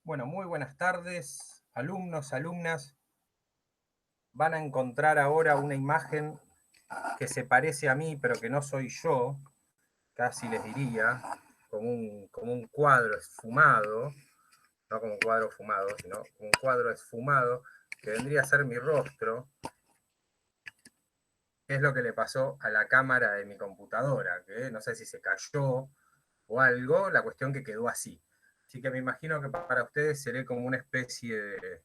Bueno, muy buenas tardes, alumnos, alumnas. Van a encontrar ahora una imagen que se parece a mí, pero que no soy yo, casi les diría, como un cuadro esfumado, no como un cuadro fumado, sino un cuadro esfumado, que vendría a ser mi rostro. Es lo que le pasó a la cámara de mi computadora, que no sé si se cayó o algo, la cuestión que quedó así. Así que me imagino que para ustedes seré como una especie de,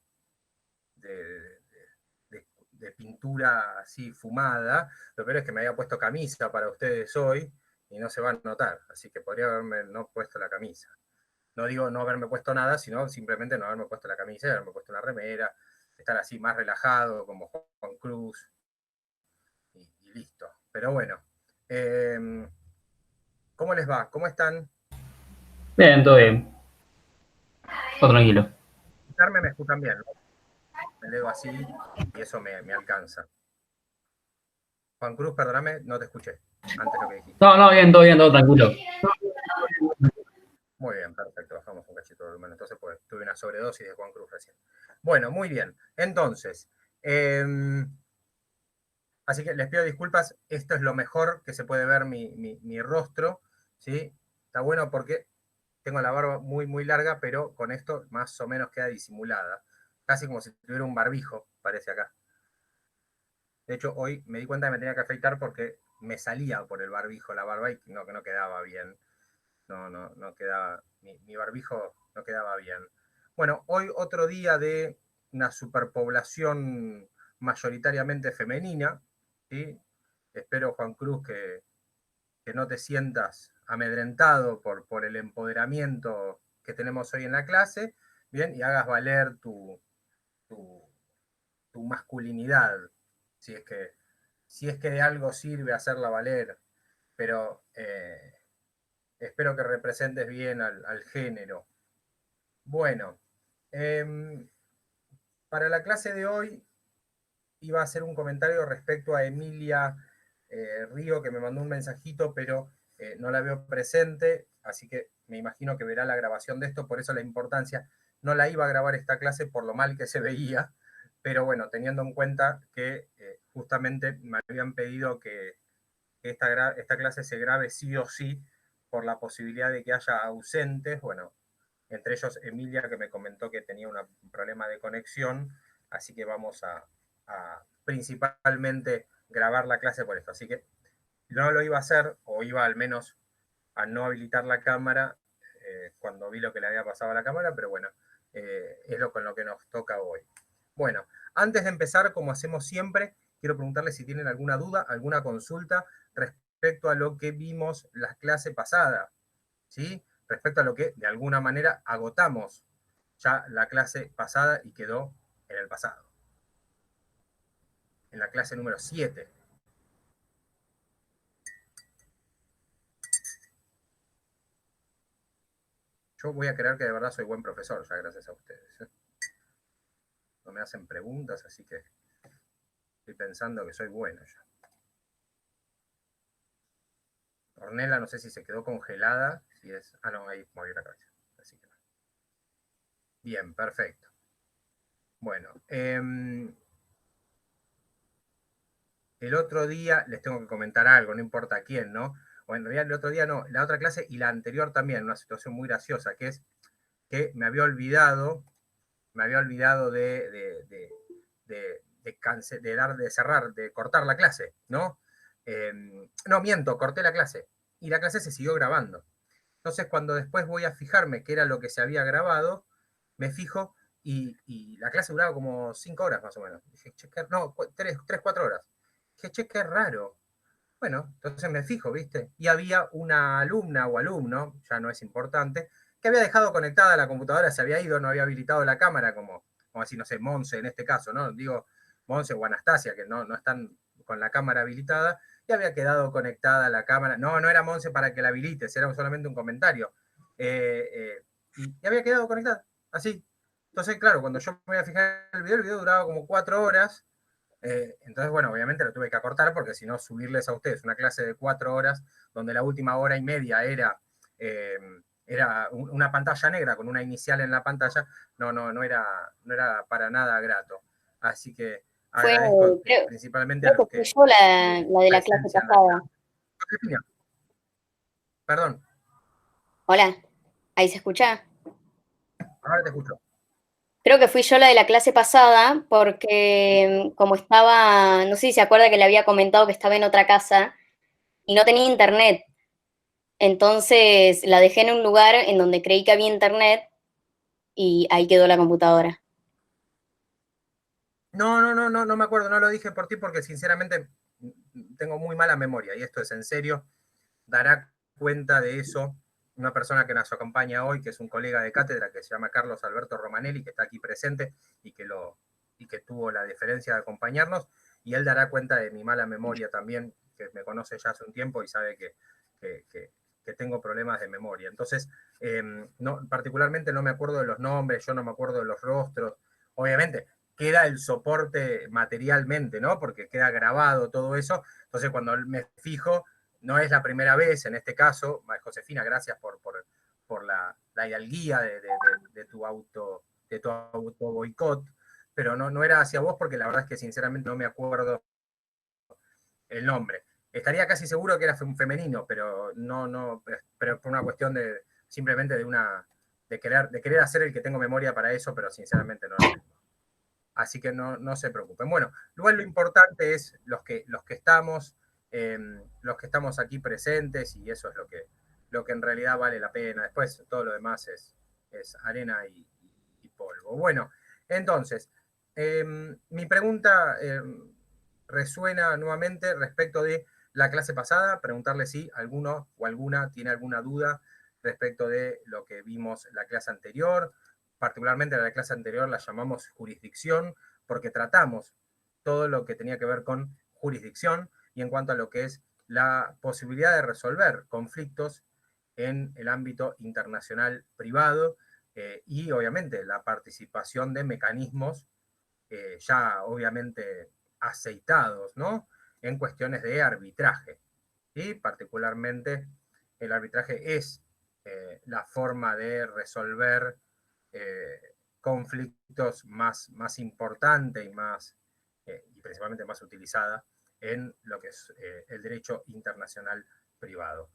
de pintura así fumada. Lo peor es que me había puesto camisa para ustedes hoy y no se va a notar, así que podría haberme no puesto la camisa. No digo no haberme puesto nada, sino simplemente no haberme puesto la camisa, haberme puesto una remera, estar así más relajado como Juan Cruz y listo. Pero bueno, eh, ¿cómo les va? ¿Cómo están? Bien, todo bien. Todo tranquilo. Escucharme me escuchan bien, ¿no? Me leo así y eso me alcanza. Juan Cruz, perdóname, no te escuché antes lo que dijiste. No, no, bien, todo tranquilo. Muy bien, perfecto, bajamos un cachito de volumen. Entonces, pues, tuve una sobredosis de Juan Cruz recién. Bueno, muy bien. Entonces, así que les pido disculpas. Esto es lo mejor que se puede ver mi rostro, ¿sí? Está bueno porque tengo la barba muy, muy larga, pero con esto más o menos queda disimulada. Casi como si tuviera un barbijo, parece acá. De hecho, hoy me di cuenta que me tenía que afeitar porque me salía por el barbijo la barba y no, que no quedaba bien. No quedaba, mi barbijo no quedaba bien. Bueno, hoy otro día de una superpoblación mayoritariamente femenina, ¿sí? Espero, Juan Cruz, que no te sientas amedrentado por el empoderamiento que tenemos hoy en la clase, ¿bien? Y hagas valer tu, tu masculinidad, si es, que, si es que de algo sirve hacerla valer, pero espero que representes bien al género. Bueno, eh, para la clase de hoy iba a hacer un comentario respecto a Emilia Río, que me mandó un mensajito, pero no la veo presente, así que me imagino que verá la grabación de esto, por eso la importancia. No la iba a grabar esta clase por lo mal que se veía, pero bueno, teniendo en cuenta que justamente me habían pedido que esta clase se grabe sí o sí por la posibilidad de que haya ausentes, bueno, entre ellos Emilia, que me comentó que tenía un problema de conexión, así que vamos a principalmente grabar la clase por esto. Así que no lo iba a hacer, o iba al menos a no habilitar la cámara cuando vi lo que le había pasado a la cámara, pero bueno, es lo con lo que nos toca hoy. Bueno, antes de empezar, como hacemos siempre, quiero preguntarles si tienen alguna duda, alguna consulta respecto a lo que vimos la clase pasada, ¿sí? Respecto a lo que de alguna manera agotamos ya la clase pasada y quedó en el pasado, en la clase número 7. Yo voy a creer que de verdad soy buen profesor, ya gracias a ustedes. No me hacen preguntas, así que estoy pensando que soy bueno ya. Ornella no sé si se quedó congelada, si es... Ah, no, ahí movió la cabeza. Así que no. Bien, perfecto. Bueno, el otro día les tengo que comentar algo, no importa quién, ¿no? O en realidad el otro día no, la otra clase y la anterior también, una situación muy graciosa, que es que me había olvidado de cerrar, de cortar la clase, ¿no? No, miento, corté la clase y la clase se siguió grabando. Entonces, cuando después voy a fijarme qué era lo que se había grabado, me fijo y la clase duraba como 5 horas más o menos. Dije, che, no, 3, 4 horas. Dije, che, qué raro. Bueno, entonces me fijo, ¿viste? Y había una alumna o alumno, ya no es importante, que había dejado conectada la computadora, se había ido, no había habilitado la cámara, como así, no sé, Monse en este caso, ¿no? Digo, Monse o Anastasia, que no están con la cámara habilitada, y había quedado conectada la cámara. No, no era Monse para que la habilites, era solamente un comentario. Y había quedado conectada, así. Entonces, claro, cuando yo me voy a fijar el video duraba como 4 horas, entonces, bueno, obviamente lo tuve que acortar porque si no, subirles a ustedes una clase de 4 horas, donde la última hora y media era una pantalla negra con una inicial en la pantalla, no era para nada grato. Así que Fue, agradezco creo, principalmente a creo los que fui que yo la de la clase presencian la pasada. clase. Josefina, perdón, Hola, ¿ahí se escucha? ahora te escucho. Creo que fui yo la de la clase pasada porque como estaba, no sé si se acuerda que le había comentado que estaba en otra casa y no tenía internet. Entonces la dejé en un lugar en donde creí que había internet y ahí quedó la computadora. No me acuerdo, no lo dije por ti porque sinceramente tengo muy mala memoria y esto es en serio. Dará cuenta de eso una persona que nos acompaña hoy, que es un colega de cátedra que se llama Carlos Alberto Romanelli, que está aquí presente y que tuvo la deferencia de acompañarnos, y él dará cuenta de mi mala memoria también, que me conoce ya hace un tiempo y sabe que, que tengo problemas de memoria. Entonces, particularmente no me acuerdo de los nombres, yo no me acuerdo de los rostros. Obviamente, queda el soporte materialmente, ¿no? Porque queda grabado todo eso. Entonces, cuando me fijo, no es la primera vez, en este caso, Josefina, gracias por la hidalguía de tu auto boicot, pero no era hacia vos porque la verdad es que sinceramente no me acuerdo el nombre. Estaría casi seguro que era un femenino, pero pero por una cuestión de simplemente de querer hacer el que tengo memoria para eso, pero sinceramente no lo tengo. Así que no se preocupen. Bueno, igual lo importante es los que estamos aquí presentes, y eso es lo que en realidad vale la pena. Después todo lo demás es arena y polvo. Bueno, entonces, mi pregunta resuena nuevamente respecto de la clase pasada, preguntarle si alguno o alguna tiene alguna duda respecto de lo que vimos en la clase anterior. Particularmente la clase anterior la llamamos jurisdicción, porque tratamos todo lo que tenía que ver con jurisdicción y en cuanto a lo que es la posibilidad de resolver conflictos en el ámbito internacional privado, y obviamente la participación de mecanismos ya obviamente aceitados, ¿no? En cuestiones de arbitraje. Y particularmente el arbitraje es la forma de resolver conflictos más importante y principalmente más utilizada en lo que es el derecho internacional privado.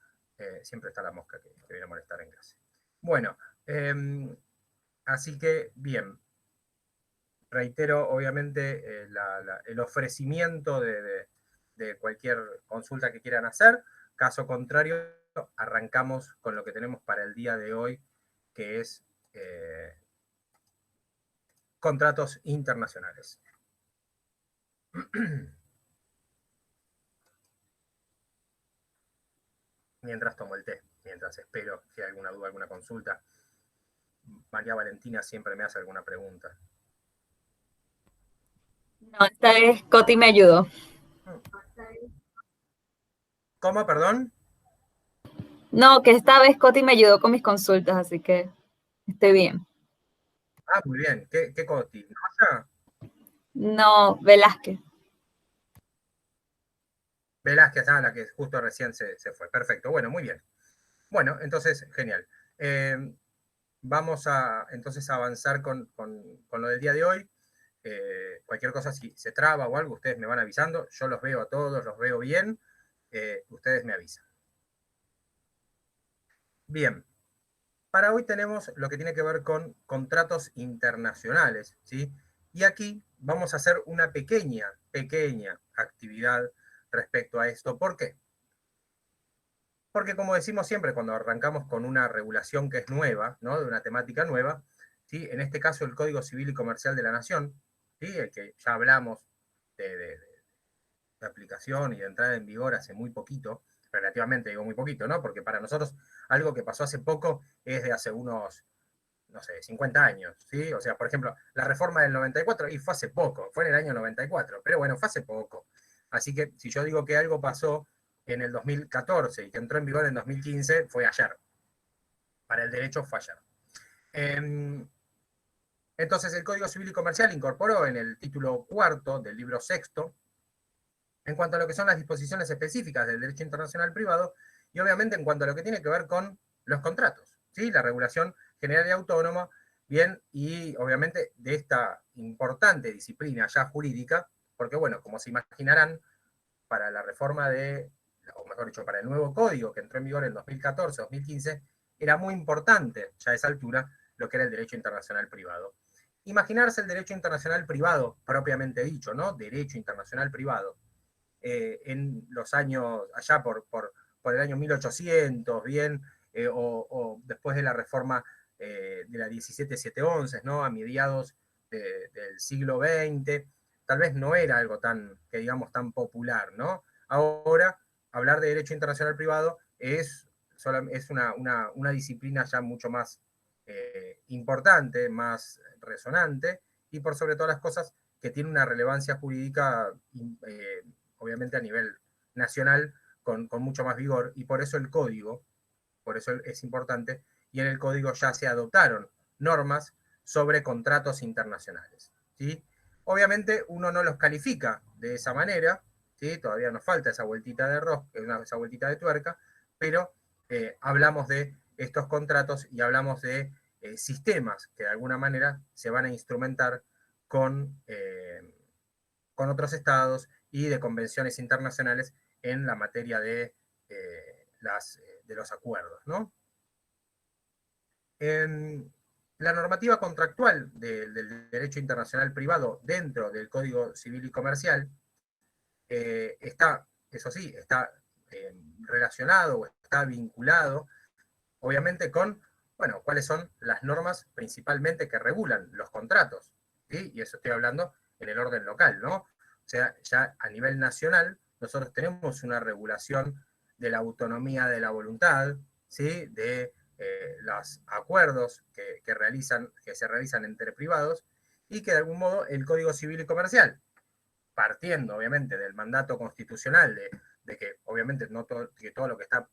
Siempre está la mosca que viene a molestar en clase. Bueno, así que bien, reitero obviamente el ofrecimiento de cualquier consulta que quieran hacer. Caso contrario, arrancamos con lo que tenemos para el día de hoy, que es contratos internacionales. Mientras tomo el té, mientras espero si hay alguna duda, alguna consulta. María Valentina siempre me hace alguna pregunta. No, esta vez Coti me ayudó. ¿Cómo, perdón? No, que esta vez Coti me ayudó con mis consultas, así que estoy bien. Ah, muy bien. ¿Qué Coti? ¿Rosa? No, Velázquez. Velázquez, la que justo recién se fue. Perfecto, bueno, muy bien. Bueno, entonces, genial. Vamos entonces a avanzar con lo del día de hoy. Cualquier cosa, si se traba o algo, ustedes me van avisando. Yo los veo a todos, los veo bien. Ustedes me avisan. Bien, para hoy tenemos lo que tiene que ver con contratos internacionales, ¿sí? Y aquí vamos a hacer una pequeña actividad respecto a esto. ¿Por qué? Porque como decimos siempre, cuando arrancamos con una regulación que es nueva, ¿no? De una temática nueva, ¿sí? En este caso el Código Civil y Comercial de la Nación, ¿sí? El que ya hablamos de aplicación y de entrada en vigor hace muy poquito, relativamente digo muy poquito, ¿no? Porque para nosotros algo que pasó hace poco es de hace unos, no sé, 50 años, ¿sí? O sea, por ejemplo, la reforma del 94, y fue hace poco, fue en el año 94, pero bueno, fue hace poco. Así que si yo digo que algo pasó en el 2014 y que entró en vigor en 2015, fue ayer. Para el derecho fue ayer. Entonces, el Código Civil y Comercial incorporó en el título cuarto del libro sexto, en cuanto a lo que son las disposiciones específicas del derecho internacional privado, y obviamente en cuanto a lo que tiene que ver con los contratos, ¿sí? La regulación general y autónoma, bien, y obviamente de esta importante disciplina ya jurídica, porque bueno, como se imaginarán, para la reforma o mejor dicho, para el nuevo código que entró en vigor en 2014-2015, era muy importante ya a esa altura lo que era el derecho internacional privado. Imaginarse el derecho internacional privado, propiamente dicho, ¿no? Derecho internacional privado, en los años, allá por el año 1800, bien, o después de la reforma de la 17711, ¿no? A mediados del siglo XX, tal vez no era algo tan, que digamos, tan popular, ¿no? Ahora, hablar de derecho internacional privado es una disciplina ya mucho más importante, más resonante, y por sobre todas las cosas, que tiene una relevancia jurídica obviamente a nivel nacional con mucho más vigor, y por eso el código, por eso es importante, y en el código ya se adoptaron normas sobre contratos internacionales, ¿sí? Obviamente uno no los califica de esa manera, ¿sí? Todavía nos falta esa vueltita de esa vueltita de tuerca, pero hablamos de estos contratos y hablamos de sistemas que de alguna manera se van a instrumentar con otros estados y de convenciones internacionales en la materia de los acuerdos, ¿no? La normativa contractual del derecho internacional privado dentro del Código Civil y Comercial está, eso sí, está relacionado o está vinculado, obviamente, con, bueno, cuáles son las normas principalmente que regulan los contratos, ¿sí? Y eso estoy hablando en el orden local, ¿no? O sea, ya a nivel nacional, nosotros tenemos una regulación de la autonomía de la voluntad, ¿sí? De los acuerdos que se realizan entre privados, y que de algún modo el Código Civil y Comercial, partiendo obviamente del mandato constitucional de que obviamente que todo lo que está,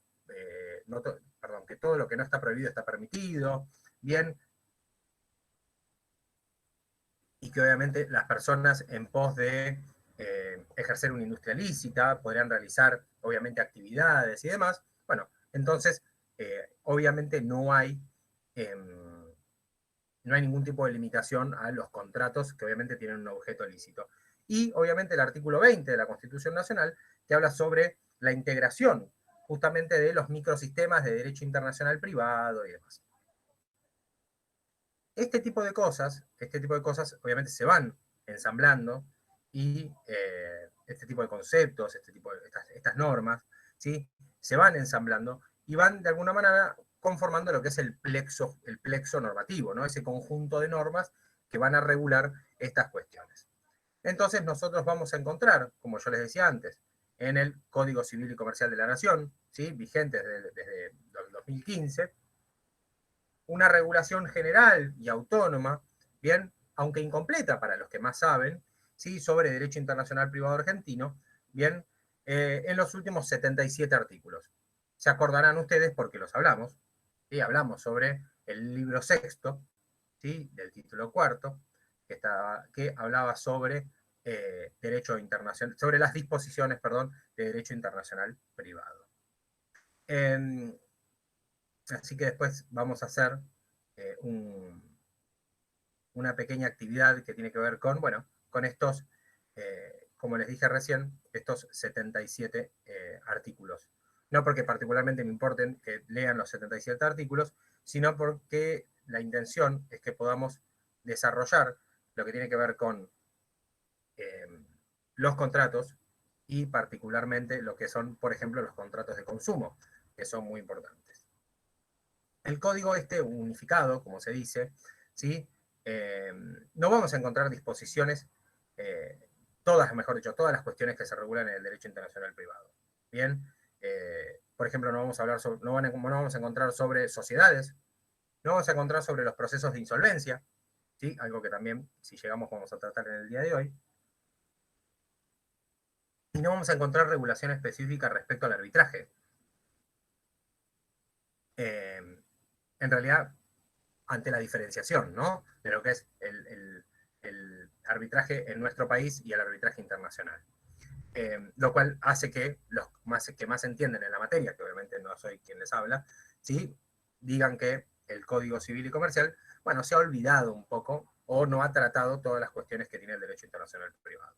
que todo lo que no está prohibido está permitido, bien, y que obviamente las personas en pos de ejercer una industria lícita podrían realizar obviamente actividades y demás. Bueno, entonces obviamente no hay ningún tipo de limitación a los contratos que obviamente tienen un objeto lícito. Y obviamente el artículo 20 de la Constitución Nacional, que habla sobre la integración justamente de los microsistemas de derecho internacional privado y demás. Este tipo de cosas obviamente se van ensamblando, y este tipo de conceptos, estas normas, ¿sí? Se van ensamblando y van de alguna manera conformando lo que es el plexo normativo, ¿no? Ese conjunto de normas que van a regular estas cuestiones. Entonces nosotros vamos a encontrar, como yo les decía antes, en el Código Civil y Comercial de la Nación, ¿sí? Vigente desde 2015, una regulación general y autónoma, bien, aunque incompleta para los que más saben, ¿sí? Sobre derecho internacional privado argentino, bien, en los últimos 77 artículos. Se acordarán ustedes porque los hablamos, ¿sí? Hablamos sobre el libro sexto, ¿sí? Del título cuarto, que hablaba sobre derecho internacional, sobre las disposiciones, perdón, de derecho internacional privado. Así que después vamos a hacer una pequeña actividad que tiene que ver con, bueno, con estos, como les dije recién, estos 77 artículos. No porque particularmente me importen que lean los 77 artículos, sino porque la intención es que podamos desarrollar lo que tiene que ver con los contratos, y particularmente lo que son, por ejemplo, los contratos de consumo, que son muy importantes. El código unificado, como se dice, ¿sí? No vamos a encontrar disposiciones, mejor dicho, todas las cuestiones que se regulan en el derecho internacional privado. Bien, por ejemplo, no vamos a encontrar sobre sociedades, no vamos a encontrar sobre los procesos de insolvencia, ¿sí? Algo que también, si llegamos, vamos a tratar en el día de hoy. Y no vamos a encontrar regulación específica respecto al arbitraje. En realidad, ante la diferenciación, ¿no? De lo que es el arbitraje en nuestro país y el arbitraje internacional. Lo cual hace que los que más entienden en la materia, que obviamente no soy quien les habla, ¿sí? Digan que el Código Civil y Comercial, bueno, se ha olvidado un poco o no ha tratado todas las cuestiones que tiene el derecho internacional privado,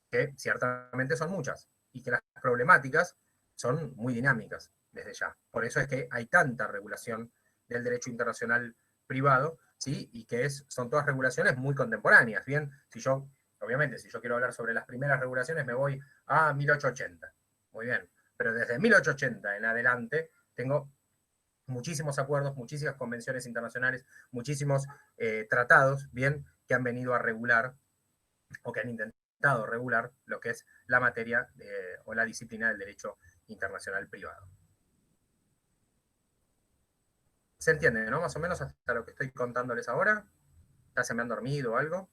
que ciertamente son muchas, y que las problemáticas son muy dinámicas desde ya. Por eso es que hay tanta regulación del derecho internacional privado, ¿sí? Y que son todas regulaciones muy contemporáneas. Bien, obviamente, si yo quiero hablar sobre las primeras regulaciones, me voy a 1880. Muy bien, pero desde 1880 en adelante tengo muchísimos acuerdos, muchísimas convenciones internacionales, muchísimos tratados, bien, que han venido a regular o que han intentado regular lo que es la materia o la disciplina del derecho internacional privado. ¿Se entiende, no? Más o menos hasta lo que estoy contándoles ahora. ¿Ya se me han dormido o algo?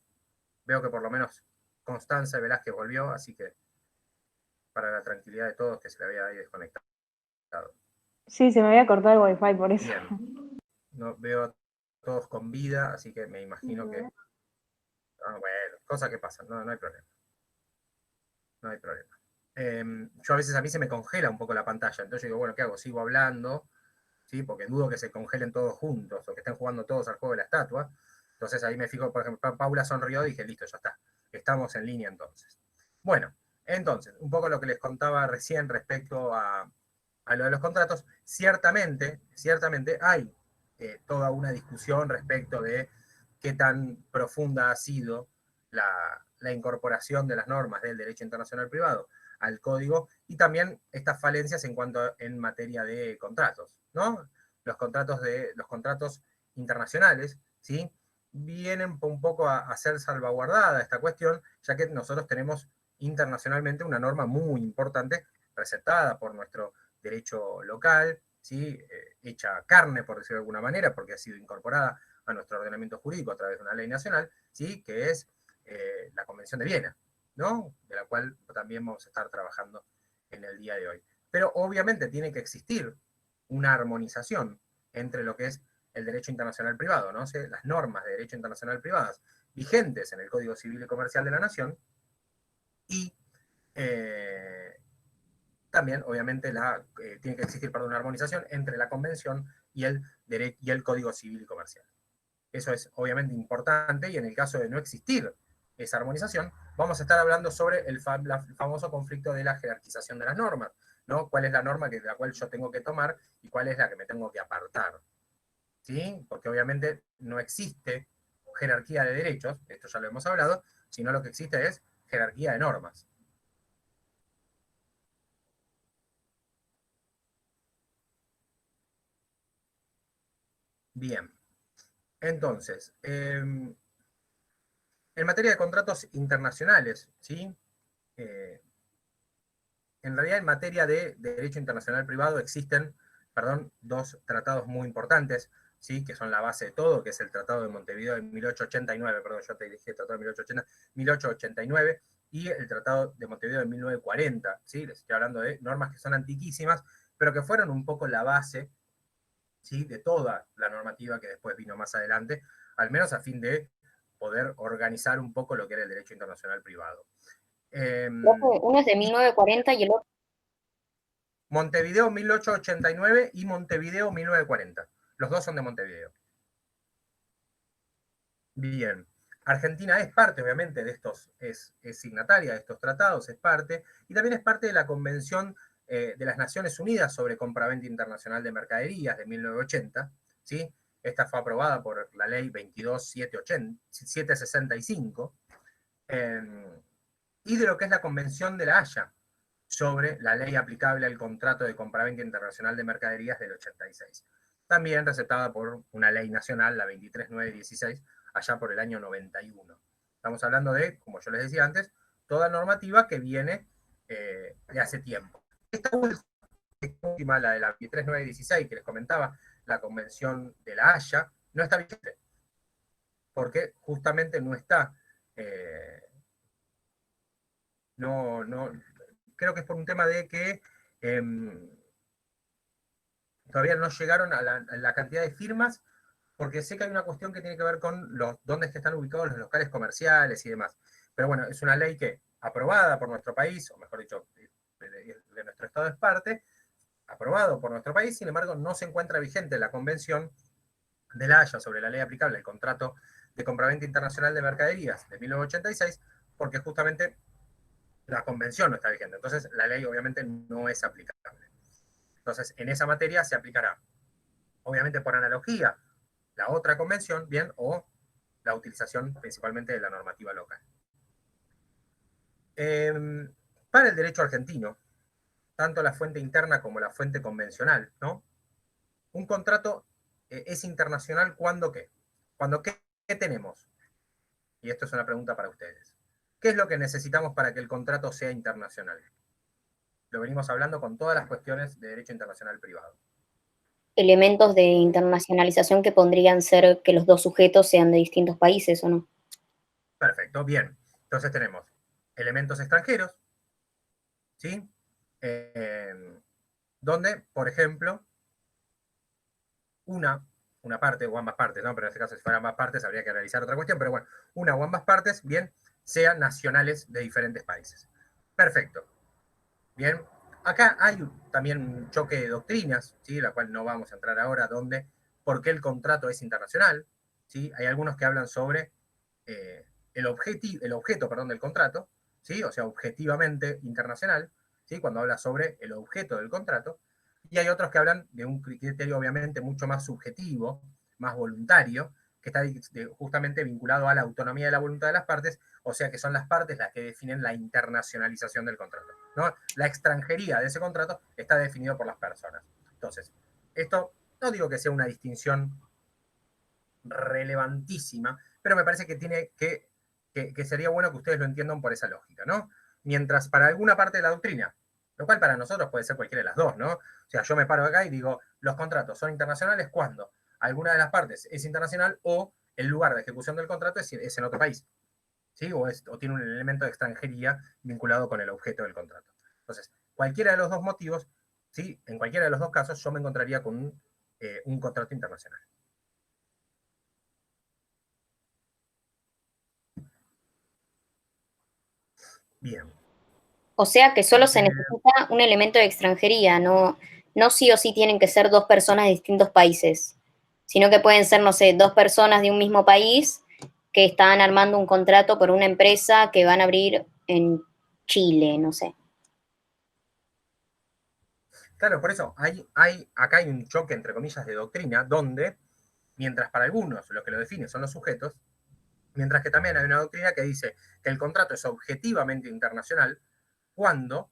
Veo que por lo menos Constanza Velázquez volvió, así que para la tranquilidad de todos, que se le había ahí desconectado. Sí, se me había cortado el wifi por eso. Bien. No, veo a todos con vida, así que me imagino que... bueno, cosas que pasan, no hay problema. No hay problema. Yo a veces a mí se me congela un poco la pantalla, entonces yo digo, bueno, ¿qué hago? Sigo hablando, ¿sí? Porque dudo que se congelen todos juntos o que estén jugando todos al juego de la estatua. Entonces ahí me fijo, por ejemplo, Paula sonrió y dije, listo, ya está. Estamos en línea entonces. Bueno, entonces, un poco lo que les contaba recién respecto a lo de los contratos, ciertamente hay toda una discusión respecto de qué tan profunda ha sido la incorporación de las normas del derecho internacional privado al código y también estas falencias en materia de contratos, ¿no? Los contratos internacionales, ¿sí? Vienen un poco a ser salvaguardada esta cuestión, ya que nosotros tenemos internacionalmente una norma muy importante presentada por nuestro derecho local, ¿sí? Hecha carne, por decirlo de alguna manera, porque ha sido incorporada a nuestro ordenamiento jurídico a través de una ley nacional, ¿sí? Que es la Convención de Viena, ¿no? De la cual también vamos a estar trabajando en el día de hoy. Pero obviamente tiene que existir una armonización entre lo que es el derecho internacional privado, ¿no? O sea, las normas de derecho internacional privadas vigentes en el Código Civil y Comercial de la Nación y también, obviamente, tiene que existir una armonización entre la Convención y el Código Civil y Comercial. Eso es obviamente importante y en el caso de no existir esa armonización, vamos a estar hablando sobre el famoso conflicto de la jerarquización de las normas, ¿no? ¿Cuál es la norma de la cual yo tengo que tomar y cuál es la que me tengo que apartar? ¿Sí? Porque obviamente no existe jerarquía de derechos, esto ya lo hemos hablado, sino lo que existe es jerarquía de normas. Bien. Entonces, en materia de contratos internacionales, ¿sí? En realidad, en materia de derecho internacional privado existen, dos tratados muy importantes, ¿sí? Que son la base de todo, que es el Tratado de Montevideo de 1889, yo te dije Tratado de 1889, y el Tratado de Montevideo de 1940, ¿sí? Les estoy hablando de normas que son antiquísimas, pero que fueron un poco la base, ¿sí? De toda la normativa que después vino más adelante, al menos a fin de poder organizar un poco lo que era el derecho internacional privado. Uno es de 1940 y el otro. Montevideo 1889 y Montevideo 1940. Los dos son de Montevideo. Bien. Argentina es parte, obviamente, de estos, es signataria de estos tratados, es parte, y también es parte de la Convención de las Naciones Unidas sobre Compraventa Internacional de Mercaderías de 1980, ¿sí? Esta fue aprobada por la ley 22.765, y de lo que es la Convención de la Haya sobre la ley aplicable al contrato de compraventa internacional de mercaderías del 86. También recetada por una ley nacional, la 23.916, allá por el año 91. Estamos hablando de, como yo les decía antes, toda normativa que viene de hace tiempo. Esta última, la de la 23.916, que les comentaba, la Convención de la Haya, no está vigente, porque justamente no está, creo que es por un tema de que todavía no llegaron a la cantidad de firmas, porque sé que hay una cuestión que tiene que ver con dónde es que están ubicados los locales comerciales y demás. Pero bueno, es una ley que, aprobada por nuestro país, o mejor dicho, de nuestro estado es parte, aprobado por nuestro país, sin embargo, no se encuentra vigente la convención de la Haya sobre la ley aplicable al contrato de compraventa internacional de mercaderías de 1986, porque justamente la convención no está vigente. Entonces, la ley obviamente no es aplicable. Entonces, en esa materia se aplicará, obviamente por analogía, la otra convención, bien, o la utilización principalmente de la normativa local. Para el derecho argentino, tanto la fuente interna como la fuente convencional, ¿no? Un contrato es internacional cuando ¿qué? Cuando ¿qué tenemos? Y esto es una pregunta para ustedes. ¿Qué es lo que necesitamos para que el contrato sea internacional? Lo venimos hablando con todas las cuestiones de derecho internacional privado. Elementos de internacionalización que podrían ser que los dos sujetos sean de distintos países, ¿o no? Perfecto, bien. Entonces tenemos elementos extranjeros, ¿sí? Donde, por ejemplo, una parte o ambas partes, ¿no? Pero en este caso, si fueran ambas partes, habría que realizar otra cuestión, pero bueno, una o ambas partes, bien, sean nacionales de diferentes países. Perfecto. Bien, acá hay también un choque de doctrinas, ¿sí? La cual no vamos a entrar ahora, donde, ¿por qué el contrato es internacional? ¿Sí? Hay algunos que hablan sobre el objeto del contrato, ¿sí? O sea, objetivamente internacional, ¿sí? Cuando habla sobre el objeto del contrato, y hay otros que hablan de un criterio obviamente mucho más subjetivo, más voluntario, que está justamente vinculado a la autonomía de la voluntad de las partes, o sea que son las partes las que definen la internacionalización del contrato, ¿no? La extranjería de ese contrato está definido por las personas. Entonces, esto no digo que sea una distinción relevantísima, pero me parece que tiene que sería bueno que ustedes lo entiendan por esa lógica, ¿no? Mientras para alguna parte de la doctrina, lo cual para nosotros puede ser cualquiera de las dos, ¿no? O sea, yo me paro acá y digo, los contratos son internacionales cuando alguna de las partes es internacional o el lugar de ejecución del contrato es en otro país, ¿sí? O tiene un elemento de extranjería vinculado con el objeto del contrato. Entonces, cualquiera de los dos motivos, ¿sí? En cualquiera de los dos casos yo me encontraría con un contrato internacional. Bien. O sea que solo se necesita un elemento de extranjería, no, no sí o sí tienen que ser dos personas de distintos países, sino que pueden ser, no sé, dos personas de un mismo país que están armando un contrato por una empresa que van a abrir en Chile, no sé. Claro, por eso acá hay un choque, entre comillas, de doctrina, donde, mientras para algunos lo que lo define son los sujetos, mientras que también hay una doctrina que dice que el contrato es objetivamente internacional cuando,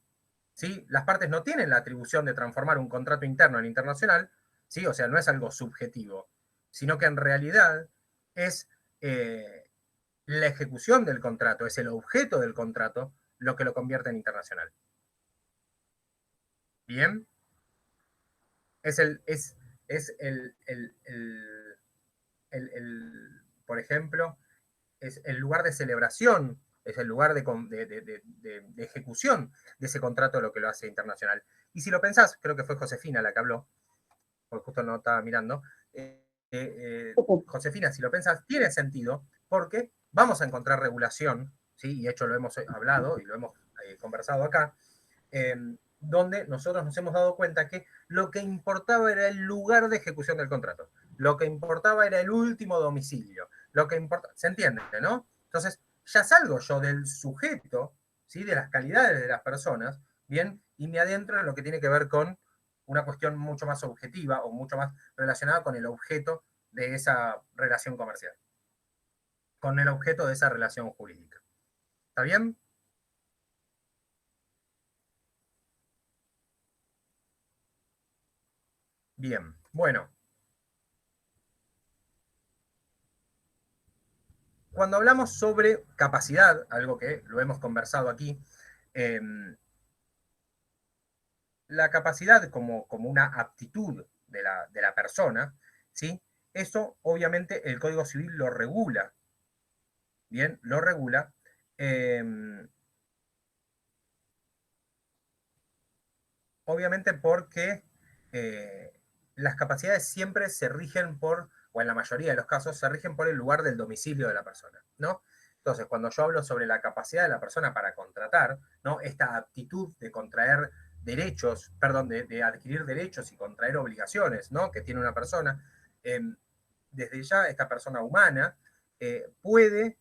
¿sí? Las partes no tienen la atribución de transformar un contrato interno en internacional, ¿sí? O sea, no es algo subjetivo, sino que en realidad es la ejecución del contrato, es el objeto del contrato lo que lo convierte en internacional. ¿Bien? Es por ejemplo, es el lugar de celebración, es el lugar de ejecución de ese contrato lo que lo hace internacional. Y si lo pensás, creo que fue Josefina la que habló, porque justo no estaba mirando, Josefina, si lo pensás, tiene sentido, porque vamos a encontrar regulación, ¿sí? Y de hecho lo hemos hablado y lo hemos conversado acá, donde nosotros nos hemos dado cuenta que lo que importaba era el lugar de ejecución del contrato, lo que importaba era el último domicilio, lo que importa, ¿se entiende, no? Entonces, ya salgo yo del sujeto, ¿sí? De las calidades de las personas, ¿bien? Y me adentro en lo que tiene que ver con una cuestión mucho más objetiva o mucho más relacionada con el objeto de esa relación comercial, con el objeto de esa relación jurídica. ¿Está bien? Bien, bueno. Cuando hablamos sobre capacidad, algo que lo hemos conversado aquí, eh, la capacidad como una aptitud de la persona, ¿sí? Eso obviamente el Código Civil lo regula, ¿bien? Lo regula. Obviamente porque las capacidades siempre se rigen por, o en la mayoría de los casos, se rigen por el lugar del domicilio de la persona, ¿no? Entonces, cuando yo hablo sobre la capacidad de la persona para contratar, ¿no? Esta aptitud de contraer derechos, perdón, de adquirir derechos y contraer obligaciones, ¿no? Que tiene una persona, desde ya esta persona humana puede,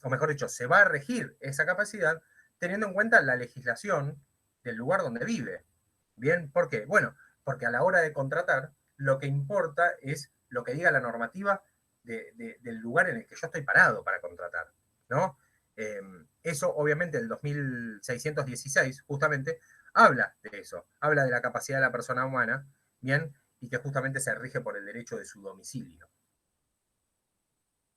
o mejor dicho, se va a regir esa capacidad teniendo en cuenta la legislación del lugar donde vive. ¿Bien? ¿Por qué? Bueno, porque a la hora de contratar, lo que importa es lo que diga la normativa del lugar en el que yo estoy parado para contratar, ¿no? Eso, obviamente, el 2616, justamente, habla de eso, habla de la capacidad de la persona humana, ¿bien? Y que justamente se rige por el derecho de su domicilio.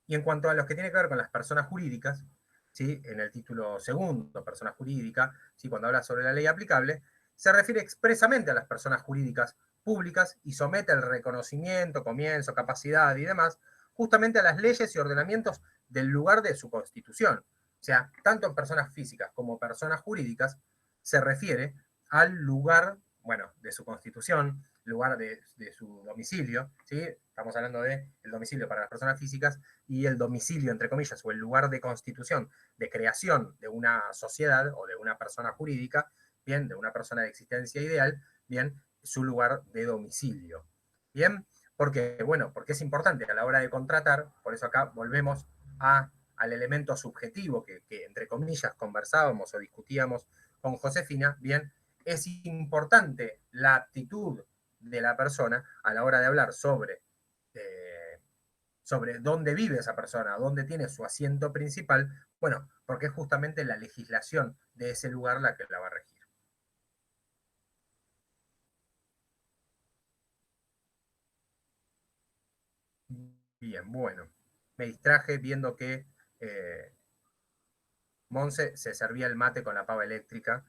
Y en cuanto a los que tiene que ver con las personas jurídicas, ¿sí? En el título segundo, persona jurídica, ¿sí? Cuando habla sobre la ley aplicable, se refiere expresamente a las personas jurídicas públicas y somete el reconocimiento, comienzo, capacidad y demás, justamente a las leyes y ordenamientos del lugar de su constitución. O sea, tanto en personas físicas como personas jurídicas, se refiere al lugar, bueno, de su constitución, lugar de su domicilio, ¿sí? Estamos hablando del domicilio para las personas físicas y el domicilio, entre comillas, o el lugar de constitución, de creación de una sociedad o de una persona jurídica, bien, de una persona de existencia ideal, bien, su lugar de domicilio. Bien, porque, bueno, porque es importante a la hora de contratar, por eso acá volvemos al elemento subjetivo que, entre comillas, conversábamos o discutíamos con Josefina, bien, es importante la actitud de la persona a la hora de hablar sobre dónde vive esa persona, dónde tiene su asiento principal, bueno, porque es justamente la legislación de ese lugar la que la va a regir. Bien, bueno, me distraje viendo que Monse se servía el mate con la pava eléctrica,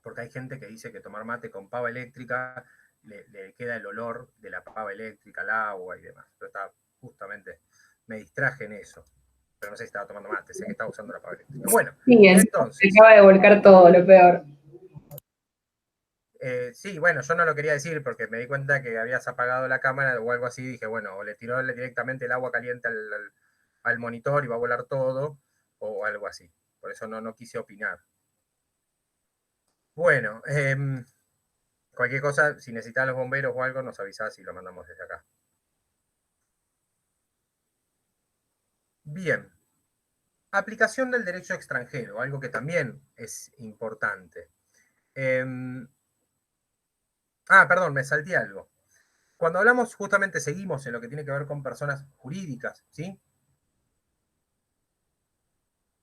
porque hay gente que dice que tomar mate con pava eléctrica le queda el olor de la pava eléctrica, al agua y demás. Pero justamente me distraje en eso. Pero no sé si estaba tomando mate, sé que estaba usando la pava eléctrica. Bueno, Sí, entonces. se acaba de volcar todo, lo peor. Sí, bueno, yo no lo quería decir porque me di cuenta que habías apagado la cámara o algo así. Dije, bueno, o le tiró directamente el agua caliente al monitor y va a volar todo, o algo así. Por eso no quise opinar. Bueno, cualquier cosa, si necesitan los bomberos o algo, nos avisás y lo mandamos desde acá. Bien. Aplicación del derecho extranjero, algo que también es importante. Perdón, me salté algo. Cuando hablamos, justamente seguimos en lo que tiene que ver con personas jurídicas, ¿sí?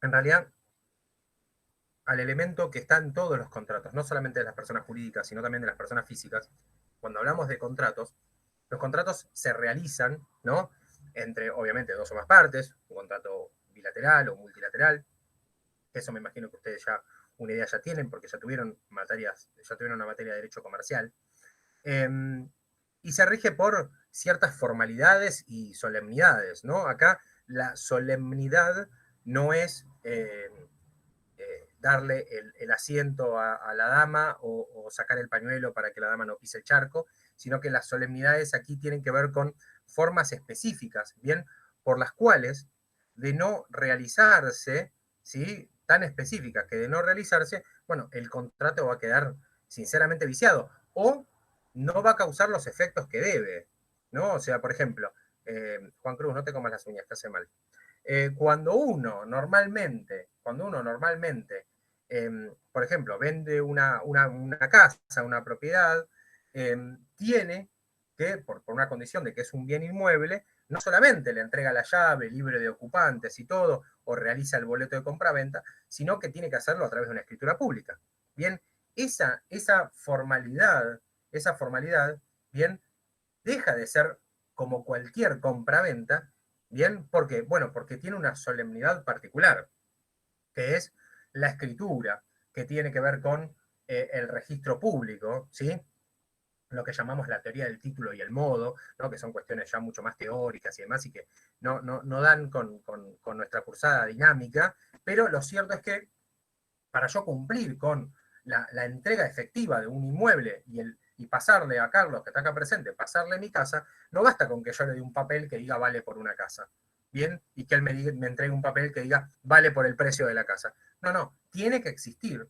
En realidad, al elemento que está en todos los contratos, no solamente de las personas jurídicas, sino también de las personas físicas, cuando hablamos de contratos, los contratos se realizan, ¿no? Entre, obviamente, dos o más partes, un contrato bilateral o multilateral. Eso me imagino que ustedes ya una idea ya tienen, porque ya tuvieron una materia de derecho comercial. Y se rige por ciertas formalidades y solemnidades, ¿no? Acá la solemnidad no es darle el asiento a la dama o sacar el pañuelo para que la dama no pise el charco, sino que las solemnidades aquí tienen que ver con formas específicas, ¿bien? Por las cuales, de no realizarse, ¿sí? Tan específicas que de no realizarse, bueno, el contrato va a quedar sinceramente viciado o no va a causar los efectos que debe, ¿no? O sea, por ejemplo, Juan Cruz, no te comas las uñas, te hace mal. Cuando uno normalmente, por ejemplo, vende una casa, una propiedad, tiene que, por una condición de que es un bien inmueble, no solamente le entrega la llave libre de ocupantes y todo, o realiza el boleto de compraventa, sino que tiene que hacerlo a través de una escritura pública. Bien, esa formalidad, bien, deja de ser como cualquier compraventa, bien, ¿por qué? Bueno, porque tiene una solemnidad particular, que es la escritura, que tiene que ver con el registro público, ¿sí? Lo que llamamos la teoría del título y el modo, ¿no? Que son cuestiones ya mucho más teóricas y demás, y que no dan con nuestra cursada dinámica, pero lo cierto es que para yo cumplir con la entrega efectiva de un inmueble y pasarle a Carlos, que está acá presente, pasarle mi casa, no basta con que yo le dé un papel que diga vale por una casa, ¿bien? Y que él me entregue un papel que diga vale por el precio de la casa. No, tiene que existir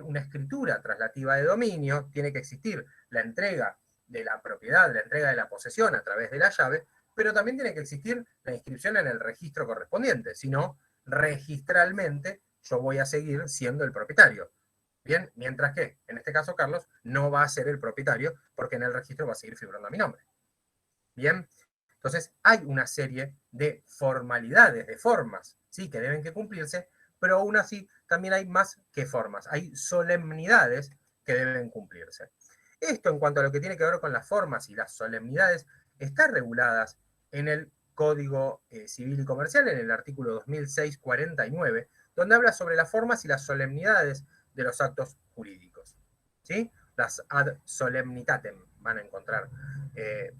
una escritura traslativa de dominio, tiene que existir la entrega de la propiedad, de la entrega de la posesión a través de la llave, pero también tiene que existir la inscripción en el registro correspondiente, si no, registralmente yo voy a seguir siendo el propietario. Bien, mientras que, en este caso, Carlos no va a ser el propietario, porque en el registro va a seguir figurando a mi nombre. Bien, entonces hay una serie de formalidades, de formas, ¿sí?, que deben que cumplirse, pero aún así también hay más que formas, hay solemnidades que deben cumplirse. Esto en cuanto a lo que tiene que ver con las formas y las solemnidades, está reguladas en el Código Civil y Comercial, en el artículo 2649, donde habla sobre las formas y las solemnidades de los actos jurídicos, ¿sí? Las ad solemnitatem van a encontrar